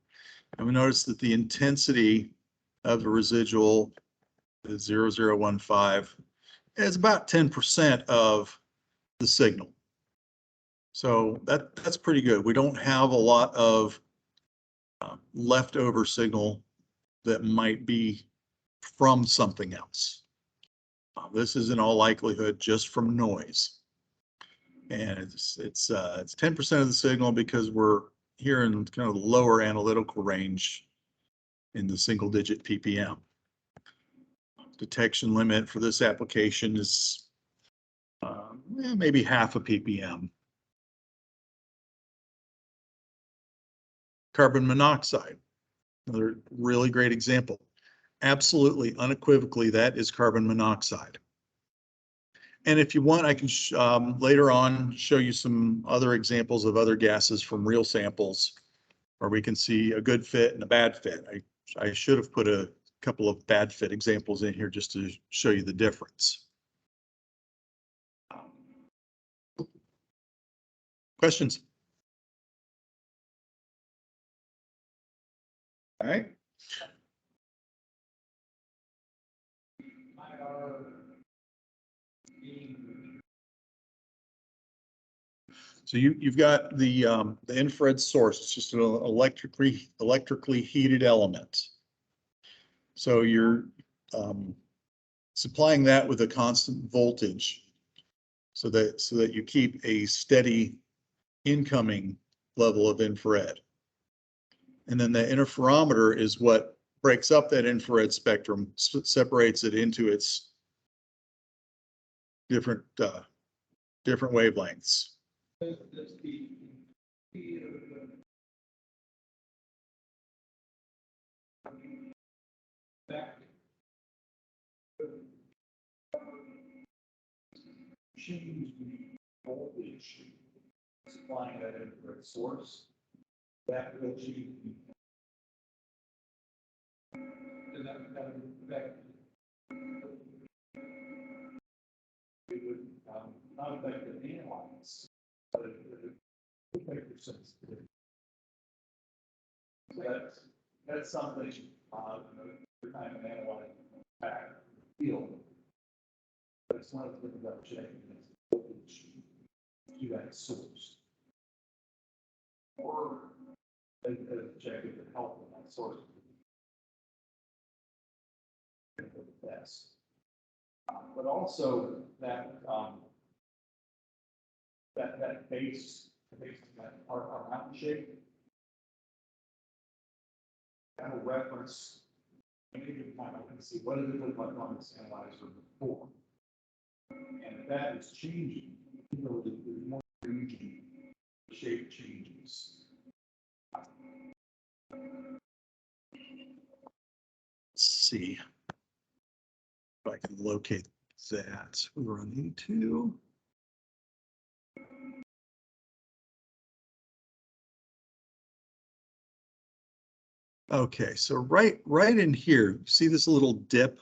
And we notice that the intensity of the residual is 0.015. It's about 10% of the signal. So that's pretty good. We don't have a lot of leftover signal that might be from something else. This is in all likelihood just from noise. And it's 10% of the signal because we're here in kind of the lower analytical range in the single digit ppm. Detection limit for this application is maybe half a ppm. Carbon monoxide, another really great example. Absolutely, unequivocally, that is carbon monoxide. And if you want, I can later on show you some other examples of other gases from real samples where we can see a good fit and a bad fit. I should have put a couple of bad fit examples in here just to show you the difference. Questions? All right. So you've got the infrared source. It's just an electrically heated element. So you're supplying that with a constant voltage, so that you keep a steady incoming level of infrared. And then the interferometer is what breaks up that infrared spectrum, separates it into its different wavelengths. Change the voltage supplying that infrared source. That will change. And that it would not affect the analytes, but it would affect your sensitivity. So that's something you're kind of analyzing back field. But it's one of the things about checking is voltage to that source. Or checking the health of that source. Best. But also that that base that our mountain shape, that will reference any given time I can see what did it look like on this analyzer before. And if that is changing, you know, the more region, the shape changes. Let's see if I can locate that. We're running to. Okay, so right in here, see this little dip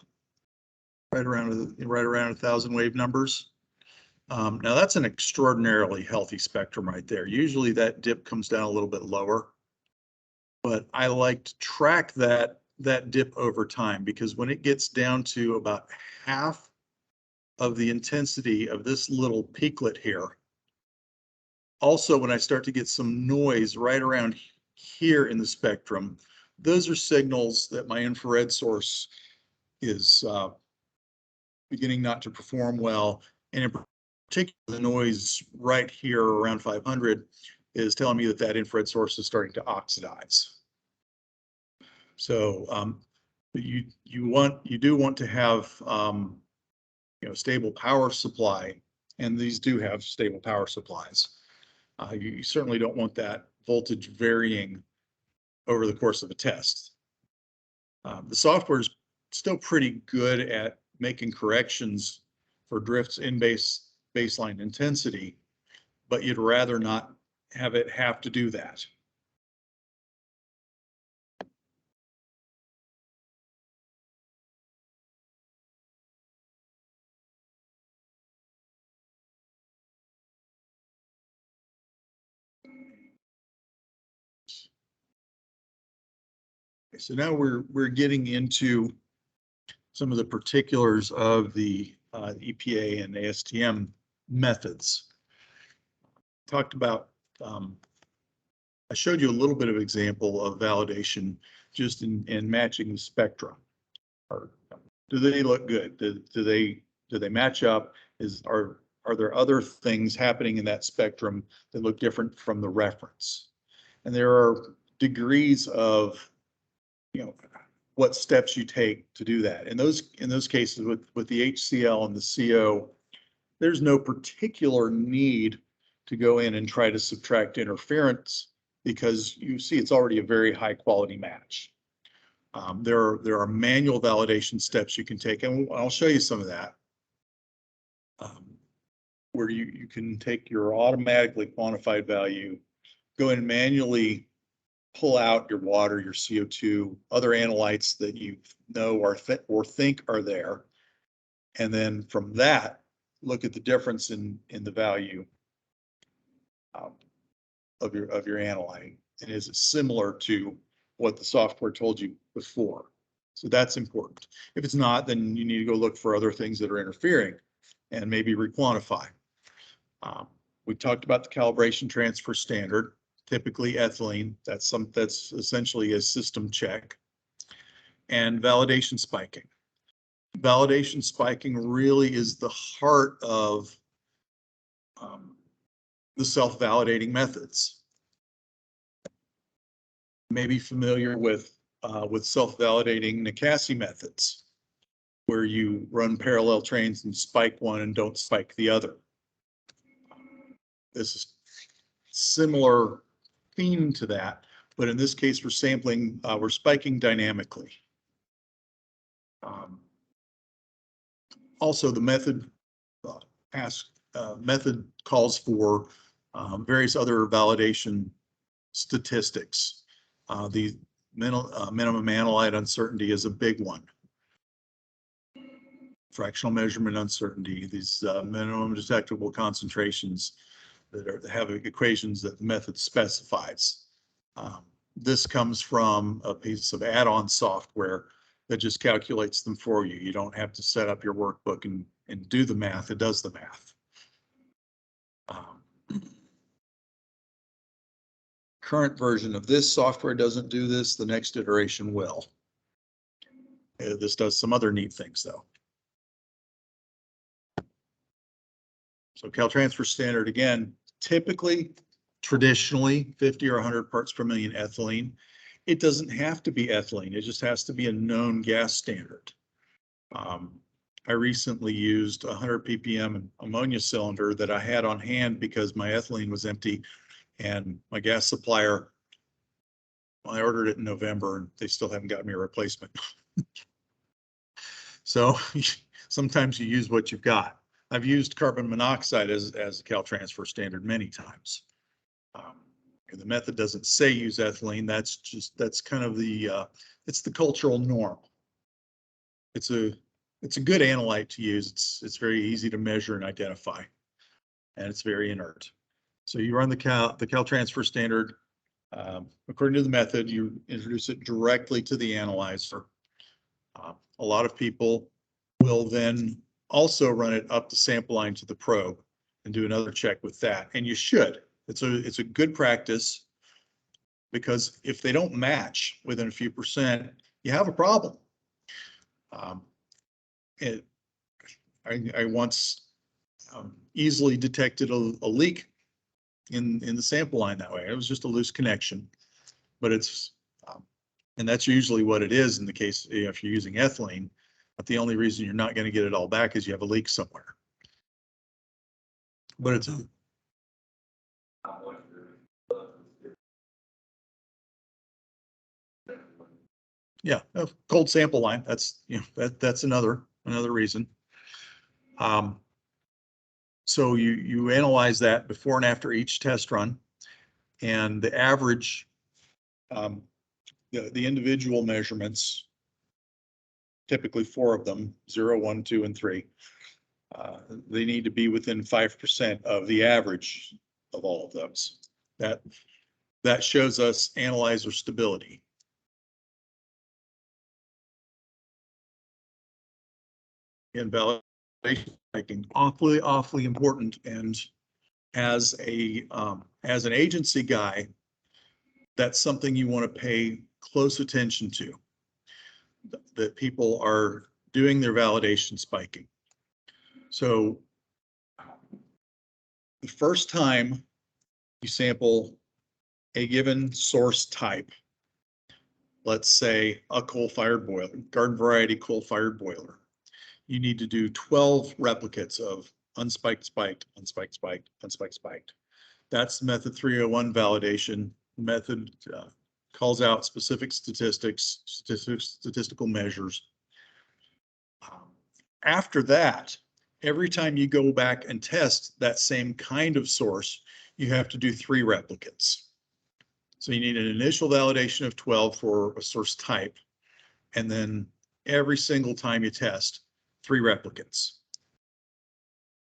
right around 1,000 wave numbers. Now that's an extraordinarily healthy spectrum right there. Usually that dip comes down a little bit lower, but I like to track that dip over time, because when it gets down to about half of the intensity of this little peaklet here, Also, when I start to get some noise right around here in the spectrum, those are signals that my infrared source is beginning not to perform well. And in particular, the noise right here around 500 is telling me that that infrared source is starting to oxidize. So you do want to have stable power supply, and these do have stable power supplies. You certainly don't want that voltage varying over the course of a test. The software is still pretty good at making corrections for drifts in baseline intensity, but you'd rather not have it have to do that. So now we're getting into some of the particulars of the EPA and ASTM methods. Talked about, I showed you a little bit of example of validation just in matching the spectrum. Do they look good? Do they match up? Are there other things happening in that spectrum that look different from the reference? And there are degrees of, what steps you take to do that. In those cases with the HCl and the CO, there's no particular need to go in and try to subtract interference because you see it's already a very high quality match. There are manual validation steps you can take, and I'll show you some of that. Where you can take your automatically quantified value, go in and manually pull out your water, your CO2, other analytes that you know or think are there. And then from that, look at the difference in the value of your analyte. And is it similar to what the software told you before? So that's important. If it's not, then you need to go look for other things that are interfering and maybe requantify. We talked about the calibration transfer standard, typically ethylene. That's essentially a system check. And validation spiking. Validation spiking really is the heart of the self-validating methods. Maybe familiar with self-validating Nicasse methods, where you run parallel trains and spike one and don't spike the other. This is similar theme to that, but in this case, we're spiking dynamically. Also, the method method calls for various other validation statistics. The minimum analyte uncertainty is a big one. Fractional measurement uncertainty, these minimum detectable concentrations that have equations that the method specifies. This comes from a piece of add-on software that just calculates them for you. You don't have to set up your workbook and do the math. It does the math. Current version of this software doesn't do this. The next iteration will. This does some other neat things though. So Caltransfer standard, again, typically, traditionally 50 or 100 parts per million ethylene. It doesn't have to be ethylene. It just has to be a known gas standard. I recently used 100 ppm ammonia cylinder that I had on hand because my ethylene was empty, and my gas supplier, I ordered it in November and they still haven't got me a replacement. So sometimes you use what you've got. I've used carbon monoxide as a Caltransfer standard many times. The method doesn't say use ethylene. That's kind of it's the cultural norm. It's a good analyte to use. It's very easy to measure and identify, and it's very inert. So you run the Caltransfer standard. According to the method, you introduce it directly to the analyzer. A lot of people will then also run it up the sample line to the probe and do another check with that. And you should. It's a good practice, because if they don't match within a few percent, you have a problem. I once easily detected a leak in the sample line that way. It was just a loose connection, but and that's usually what it is in the case if you're using ethylene. But the only reason you're not going to get it all back is you have a leak somewhere. But it's yeah, a cold sample line. That's that's another reason. So you analyze that before and after each test run, and the average, the individual measurements, typically 4 of them, 0, 1, 2, and 3. They need to be within 5% of the average of all of those. That shows us analyzer stability. And validation, I think, awfully important. And as an agency guy, that's something you want to pay close attention to, that people are doing their validation spiking. So the first time you sample a given source type, let's say a coal-fired boiler, garden variety coal-fired boiler, you need to do 12 replicates of unspiked, spiked, unspiked, spiked, unspiked, spiked. That's method 301 validation. Method calls out specific statistical measures. After that, every time you go back and test that same kind of source, you have to do 3 replicates. So you need an initial validation of 12 for a source type, and then every single time you test, 3 replicates.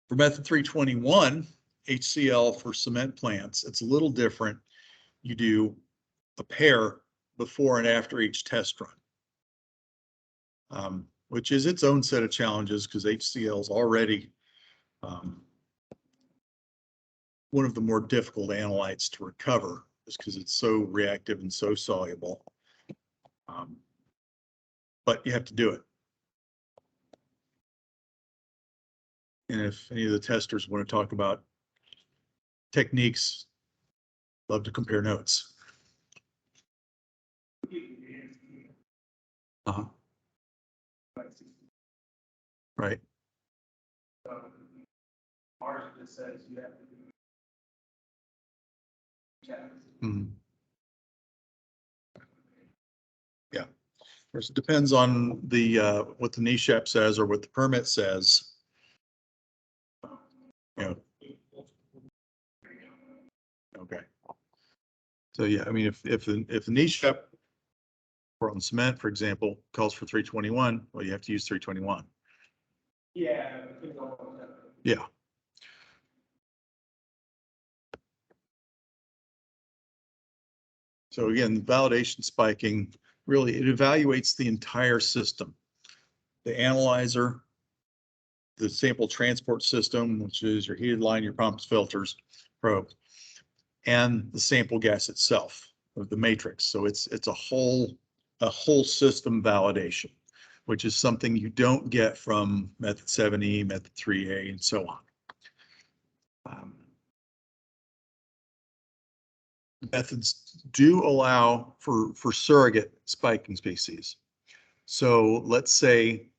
For method 321, HCl for cement plants, it's a little different. You do a pair before and after each test run, which is its own set of challenges, because HCl is already one of the more difficult analytes to recover, just because it's so reactive and so soluble. But you have to do it. And if any of the testers want to talk about techniques, love to compare notes. Right. Ours just says you have to do. Yeah. Of course, it depends on the what the NESHAP says or what the permit says. Yeah. Okay. So yeah, I mean, if the NESHAP for on cement, for example, calls for 321, well, you have to use 321. Yeah. Yeah. So again, validation spiking, really, it evaluates the entire system. The analyzer, the sample transport system, which is your heated line, your pumps, filters, probe, and the sample gas itself of the matrix. So it's a whole system validation, which is something you don't get from method 7E, method 3A, and so on. Methods do allow for surrogate spiking species. So let's say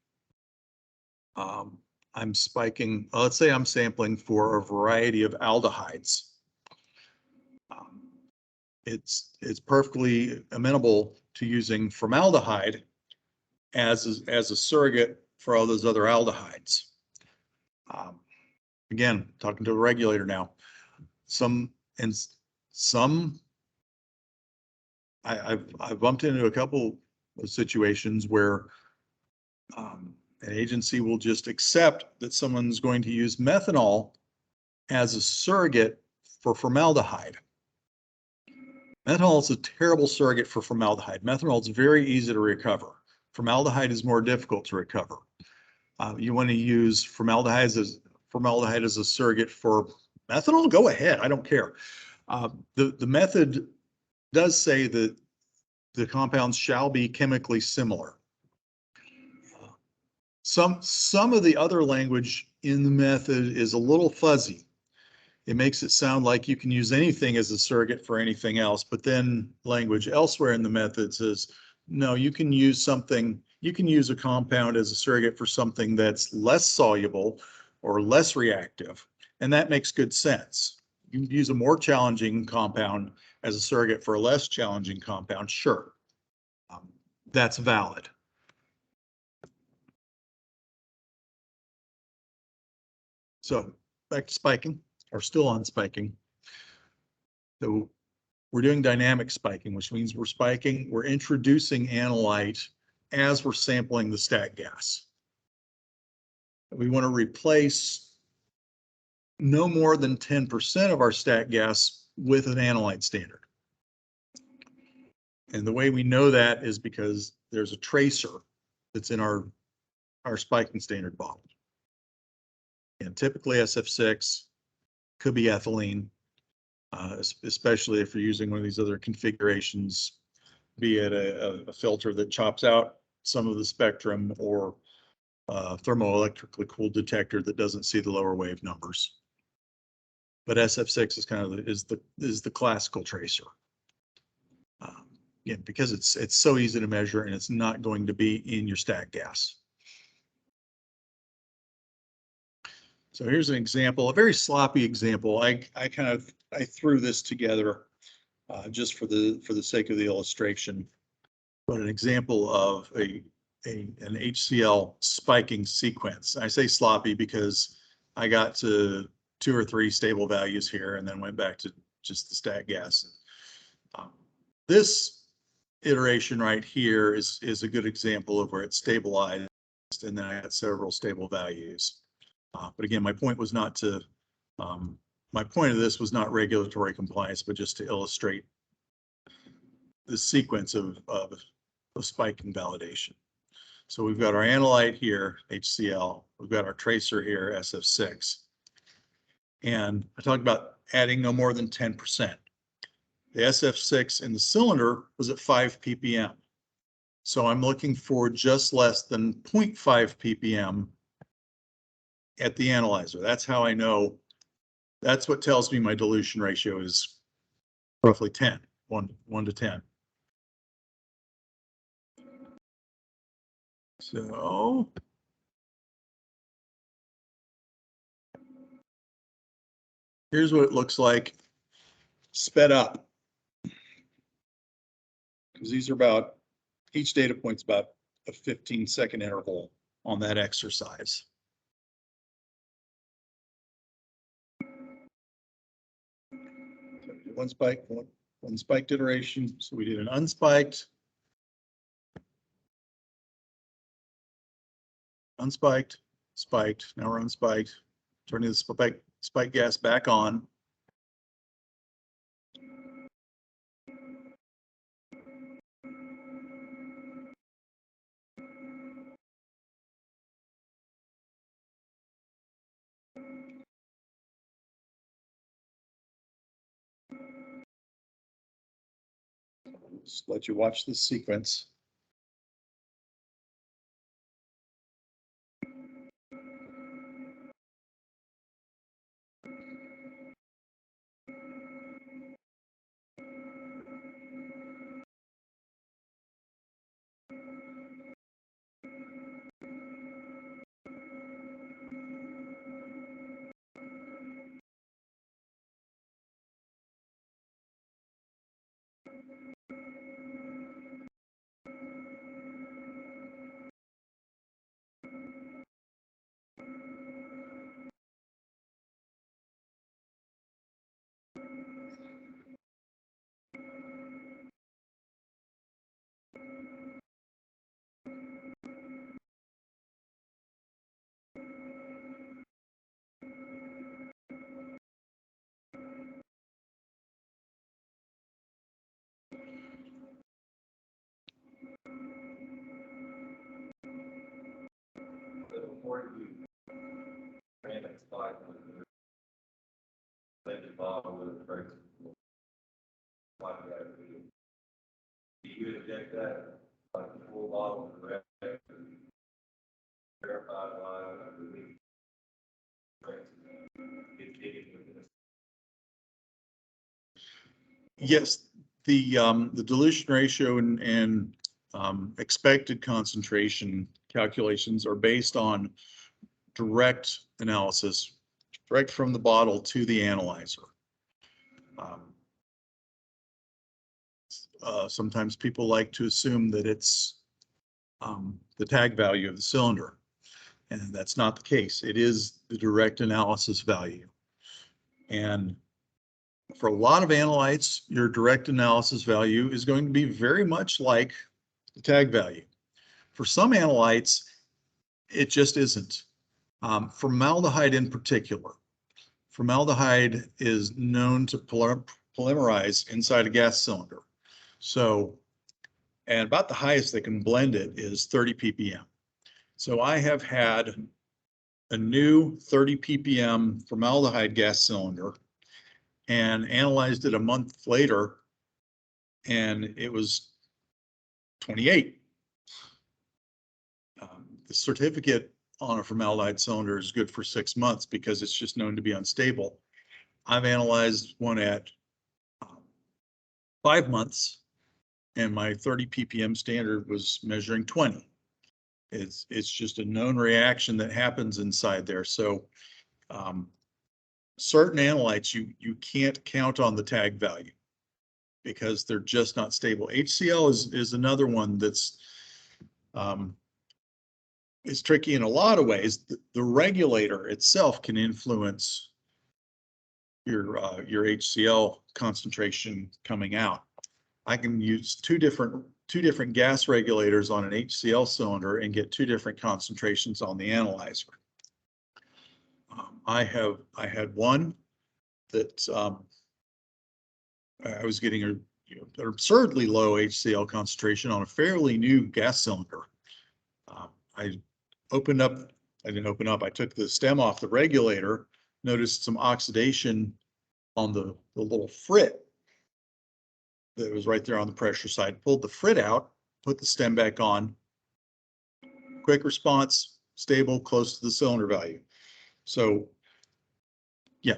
I'm spiking, let's say I'm sampling for a variety of aldehydes. It's perfectly amenable to using formaldehyde as a surrogate for all those other aldehydes. Again, talking to a regulator now. I've bumped into a couple of situations where an agency will just accept that someone's going to use methanol as a surrogate for formaldehyde. Methanol is a terrible surrogate for formaldehyde. Methanol is very easy to recover. Formaldehyde is more difficult to recover. You want to use formaldehyde as a surrogate for methanol? Go ahead, I don't care. The method does say that the compounds shall be chemically similar. Some of the other language in the method is a little fuzzy. It makes it sound like you can use anything as a surrogate for anything else, but then language elsewhere in the method says, no, you can use something, you can use a compound as a surrogate for something that's less soluble or less reactive. And that makes good sense. You can use a more challenging compound as a surrogate for a less challenging compound, sure. That's valid. So back to spiking, or still on spiking. So we're doing dynamic spiking, which means we're introducing analyte as we're sampling the stat gas. We want to replace no more than 10% of our stat gas with an analyte standard. And the way we know that is because there's a tracer that's in our spiking standard bottle. And typically SF6, could be ethylene, especially if you're using one of these other configurations, be it a filter that chops out some of the spectrum, or a thermoelectrically cooled detector that doesn't see the lower wave numbers. But SF6 is kind of is the classical tracer. Yeah, because it's so easy to measure and it's not going to be in your stat gas. So here's an example, a very sloppy example. I threw this together just for the sake of the illustration, but an example of an HCl spiking sequence. I say sloppy because I got to 2 or 3 stable values here and then went back to just the stat gas. This iteration right here is a good example of where it's stabilized, and then I had several stable values. But again, my point was not to, my point of this was not regulatory compliance, but just to illustrate the sequence of spiking validation. So we've got our analyte here, HCl, we've got our tracer here, SF6. And I talked about adding no more than 10%. The SF6 in the cylinder was at 5 ppm. So I'm looking for just less than 0.5 ppm at the analyzer. That's how I know, that's what tells me my dilution ratio is roughly 10, 1 to 10. So here's what it looks like sped up. Because these are about, each data point's about a 15-second interval on that exercise. One spike, one spiked iteration. So we did an unspiked, unspiked, spiked. Now we're unspiked. Turning the spike gas back on. Just let you watch this sequence. Before you ran it, slide, with the bottle with the that, like, the full bottle of red, verified line, I believe. It's getting with this. Yes, the dilution ratio and expected concentration calculations are based on direct analysis, direct from the bottle to the analyzer. Sometimes people like to assume that it's the tag value of the cylinder, and that's not the case. It is the direct analysis value. And for a lot of analytes, your direct analysis value is going to be very much like the tag value. For some analytes, it just isn't. Formaldehyde in particular. Formaldehyde is known to polymerize inside a gas cylinder. So, and about the highest they can blend it is 30 ppm. So I have had a new 30 ppm formaldehyde gas cylinder and analyzed it a month later, and it was 28. The certificate on a formaldehyde cylinder is good for 6 months because it's just known to be unstable. I've analyzed one at 5 months, and my 30 ppm standard was measuring 20. It's just a known reaction that happens inside there. So certain analytes, you can't count on the tag value because they're just not stable. HCl is another one that's is tricky in a lot of ways. The regulator itself can influence your HCl concentration coming out. I can use two different gas regulators on an HCl cylinder and get two different concentrations on the analyzer. I had one that I was getting an absurdly low HCl concentration on a fairly new gas cylinder. I didn't open up, I took the stem off the regulator, noticed some oxidation on the little frit that was right there on the pressure side, pulled the frit out, put the stem back on, quick response, stable, close to the cylinder value. So yeah,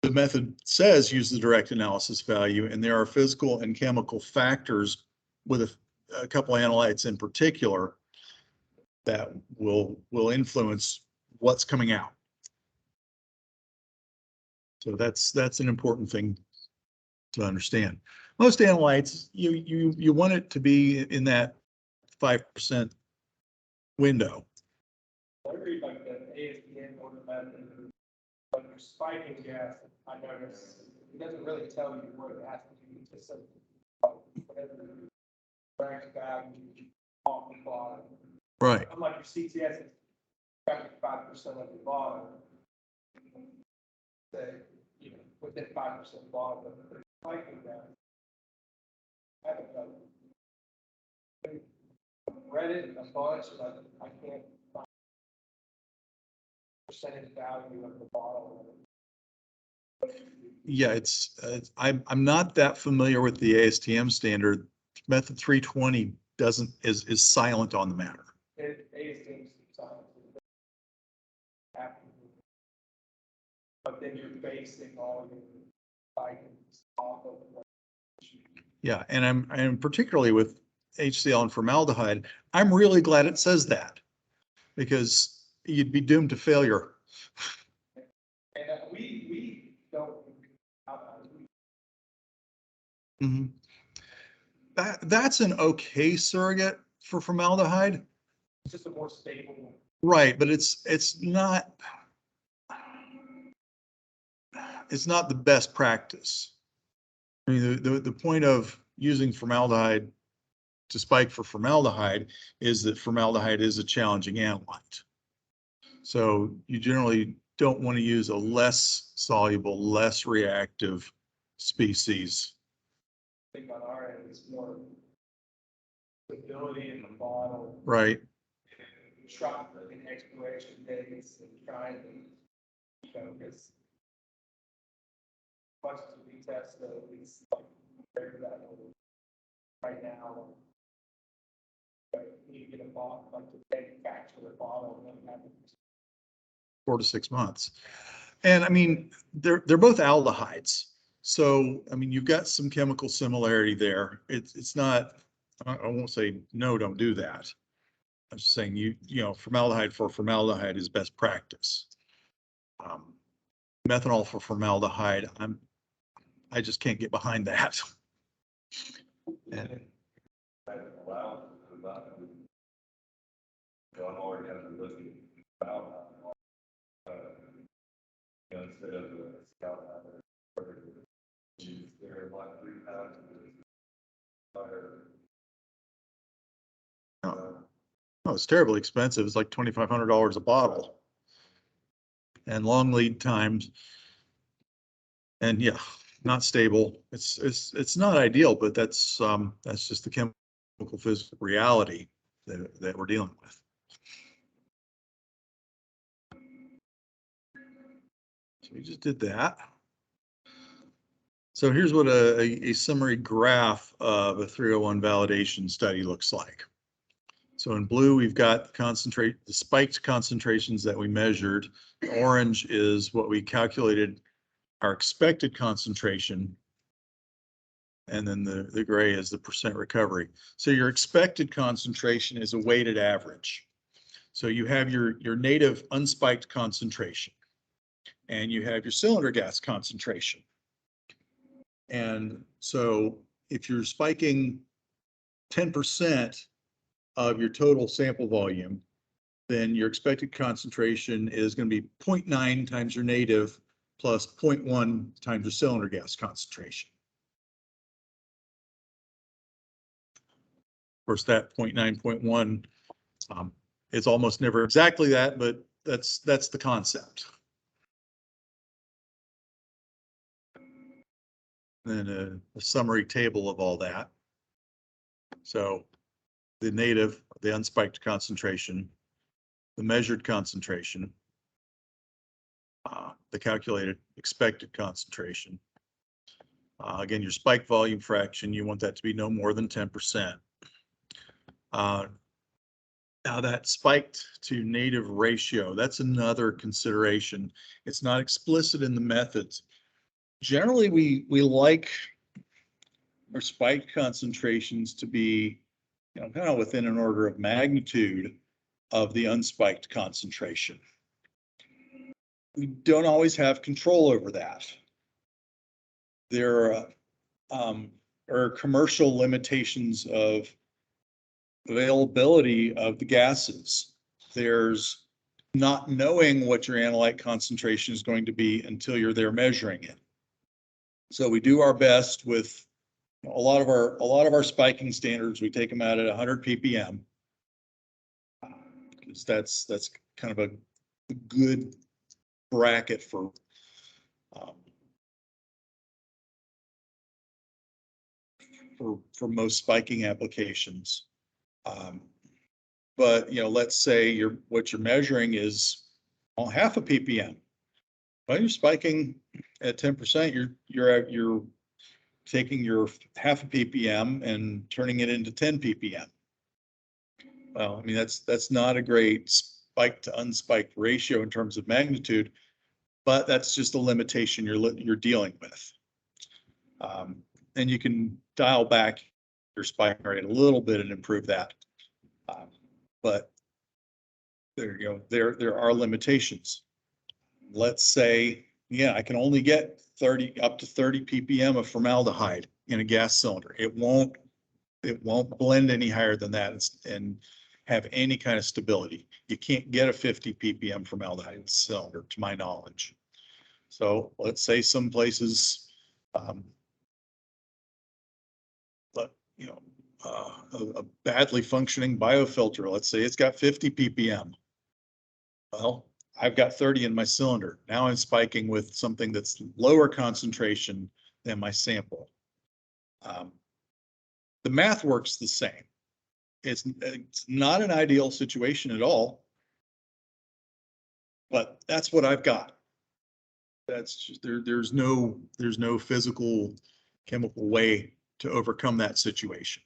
the method says use the direct analysis value, and there are physical and chemical factors with a couple analytes in particular that will influence what's coming out. So that's an important thing to understand. Most analytes, you want it to be in that 5% window. I read like the ASTM order method, when you're spiking gas, I notice it doesn't really tell you where it has to be, it just says whatever direct value off the bottom. Right. Unlike your CTS, it's 5% of the bottom. Say, within 5% bottom, but the spiking gas. I haven't done it. Read it a bunch, but I can't find percentage value of the bottle. Yeah, I'm not that familiar with the ASTM standard. Method 320 is silent on the matter. It ASTM silent. But then you're basing all your findings off of what. Yeah, and I'm particularly with HCl and formaldehyde, I'm really glad it says that because you'd be doomed to failure. And we don't. Mhm. That's an okay surrogate for formaldehyde. It's just a more stable. Right, but it's not the best practice. I mean, the point of using formaldehyde to spike for formaldehyde is that formaldehyde is a challenging analyte. So you generally don't want to use a less soluble, less reactive species. I think on our end, it's more stability in the bottle. Right. Trying and expiration dates and trying to, because much as we test, it's like that right now. You get a bottle, like to manufacture a bottle and then have it. 4 to 6 months. And I mean, they're both aldehydes. So, I mean, you've got some chemical similarity there. It's not, I won't say, no, don't do that. I'm just saying formaldehyde for formaldehyde is best practice. Methanol for formaldehyde, I just can't get behind that. And Allow to about, I'm already have to look at about, instead of a scout, they're like 3,000. oh, it's terribly expensive. It's like $2,500 a bottle. And long lead times. And yeah, not stable. It's not ideal, but that's just the chemical physical reality that we're dealing with. So we just did that. So here's what a summary graph of a 301 validation study looks like. So in blue, we've got the spiked concentrations that we measured. Orange is what we calculated our expected concentration. And then the gray is the percent recovery. So your expected concentration is a weighted average. So you have your native unspiked concentration, and you have your cylinder gas concentration. And so if you're spiking 10% of your total sample volume, then your expected concentration is going to be 0.9 times your native plus 0.1 times your cylinder gas concentration. Of course, that 0.9, 0.1, it's almost never exactly that, but that's the concept. Then a summary table of all that. So the native, the unspiked concentration, the measured concentration, the calculated expected concentration. Again, your spike volume fraction, you want that to be no more than 10%. Now that spiked to native ratio, that's another consideration. It's not explicit in the methods. Generally, we like our spiked concentrations to be, kind of within an order of magnitude of the unspiked concentration. We don't always have control over that. There are commercial limitations of availability of the gases. There's not knowing what your analyte concentration is going to be until you're there measuring it. So we do our best with a lot of our spiking standards. We take them out at 100 ppm. Because that's kind of a good bracket for most spiking applications. But let's say what you're measuring is half a ppm. Well, you're spiking at 10%. You're taking your half a ppm and turning it into 10 ppm. Well, I mean that's not a great spike to unspiked ratio in terms of magnitude, but that's just a limitation you're dealing with. And you can dial back your spiking rate a little bit and improve that. But there you go. There are limitations. Let's say, I can only get up to 30 ppm of formaldehyde in a gas cylinder. It won't blend any higher than that and have any kind of stability. You can't get a 50 ppm formaldehyde cylinder, to my knowledge. So let's say some places, a badly functioning biofilter, let's say it's got 50 ppm. Well, I've got 30 in my cylinder. Now I'm spiking with something that's lower concentration than my sample. The math works the same. It's not an ideal situation at all, but that's what I've got. That's just, there's no physical chemical way to overcome that situation.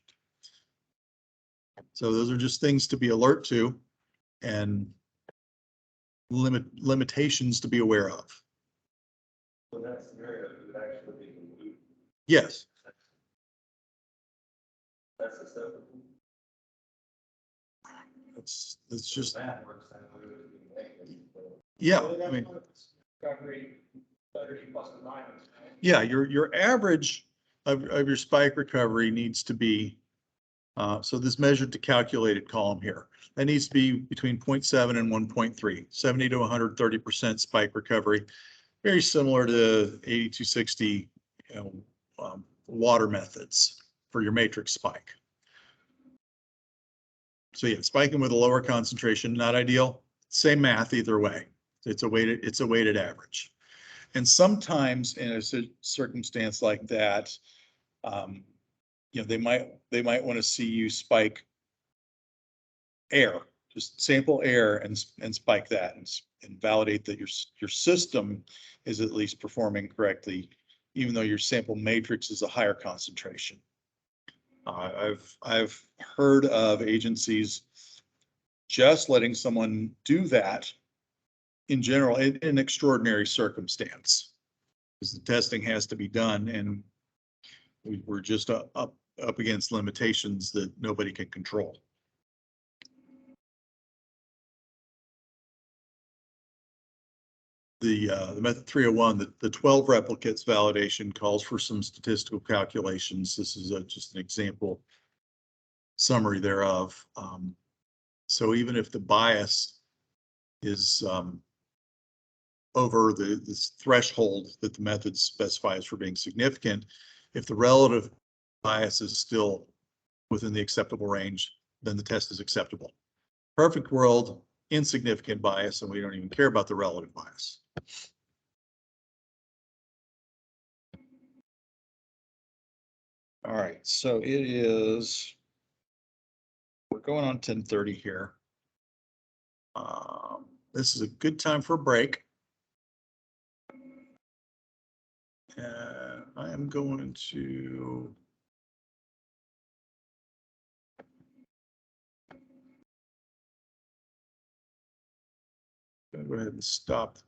So those are just things to be alert to and limitations to be aware of. So that scenario would actually be the loop. Yes, That's acceptable. it's just, That works, then we would be negative. yeah, So I that's mean, what it's recovery, 30 plus or minus. Right? yeah, your average of your spike recovery needs to be, so this measured to calculated column here, that needs to be between 0.7 and 1.3, 70 to 130% spike recovery. Very similar to 8260, you know, water methods for your matrix spike. So yeah, spiking with a lower concentration, not ideal. Same math either way. It's a weighted average. And sometimes in a circumstance like that, you know, they might want to see you spike air, just sample air and spike that and validate that your system is at least performing correctly, even though your sample matrix is a higher concentration. I've heard of agencies just letting someone do that in general in an extraordinary circumstance, because the testing has to be done and we're just up against limitations that nobody can control. The method 301, the 12 replicates validation calls for some statistical calculations. This is just an example summary thereof. So even if the bias is over this threshold that the method specifies for being significant, if the relative bias is still within the acceptable range, then the test is acceptable. Perfect world, insignificant bias, and we don't even care about the relative bias. All right, so we're going on 10:30 here. This is a good time for a break. I am going to go ahead and stop the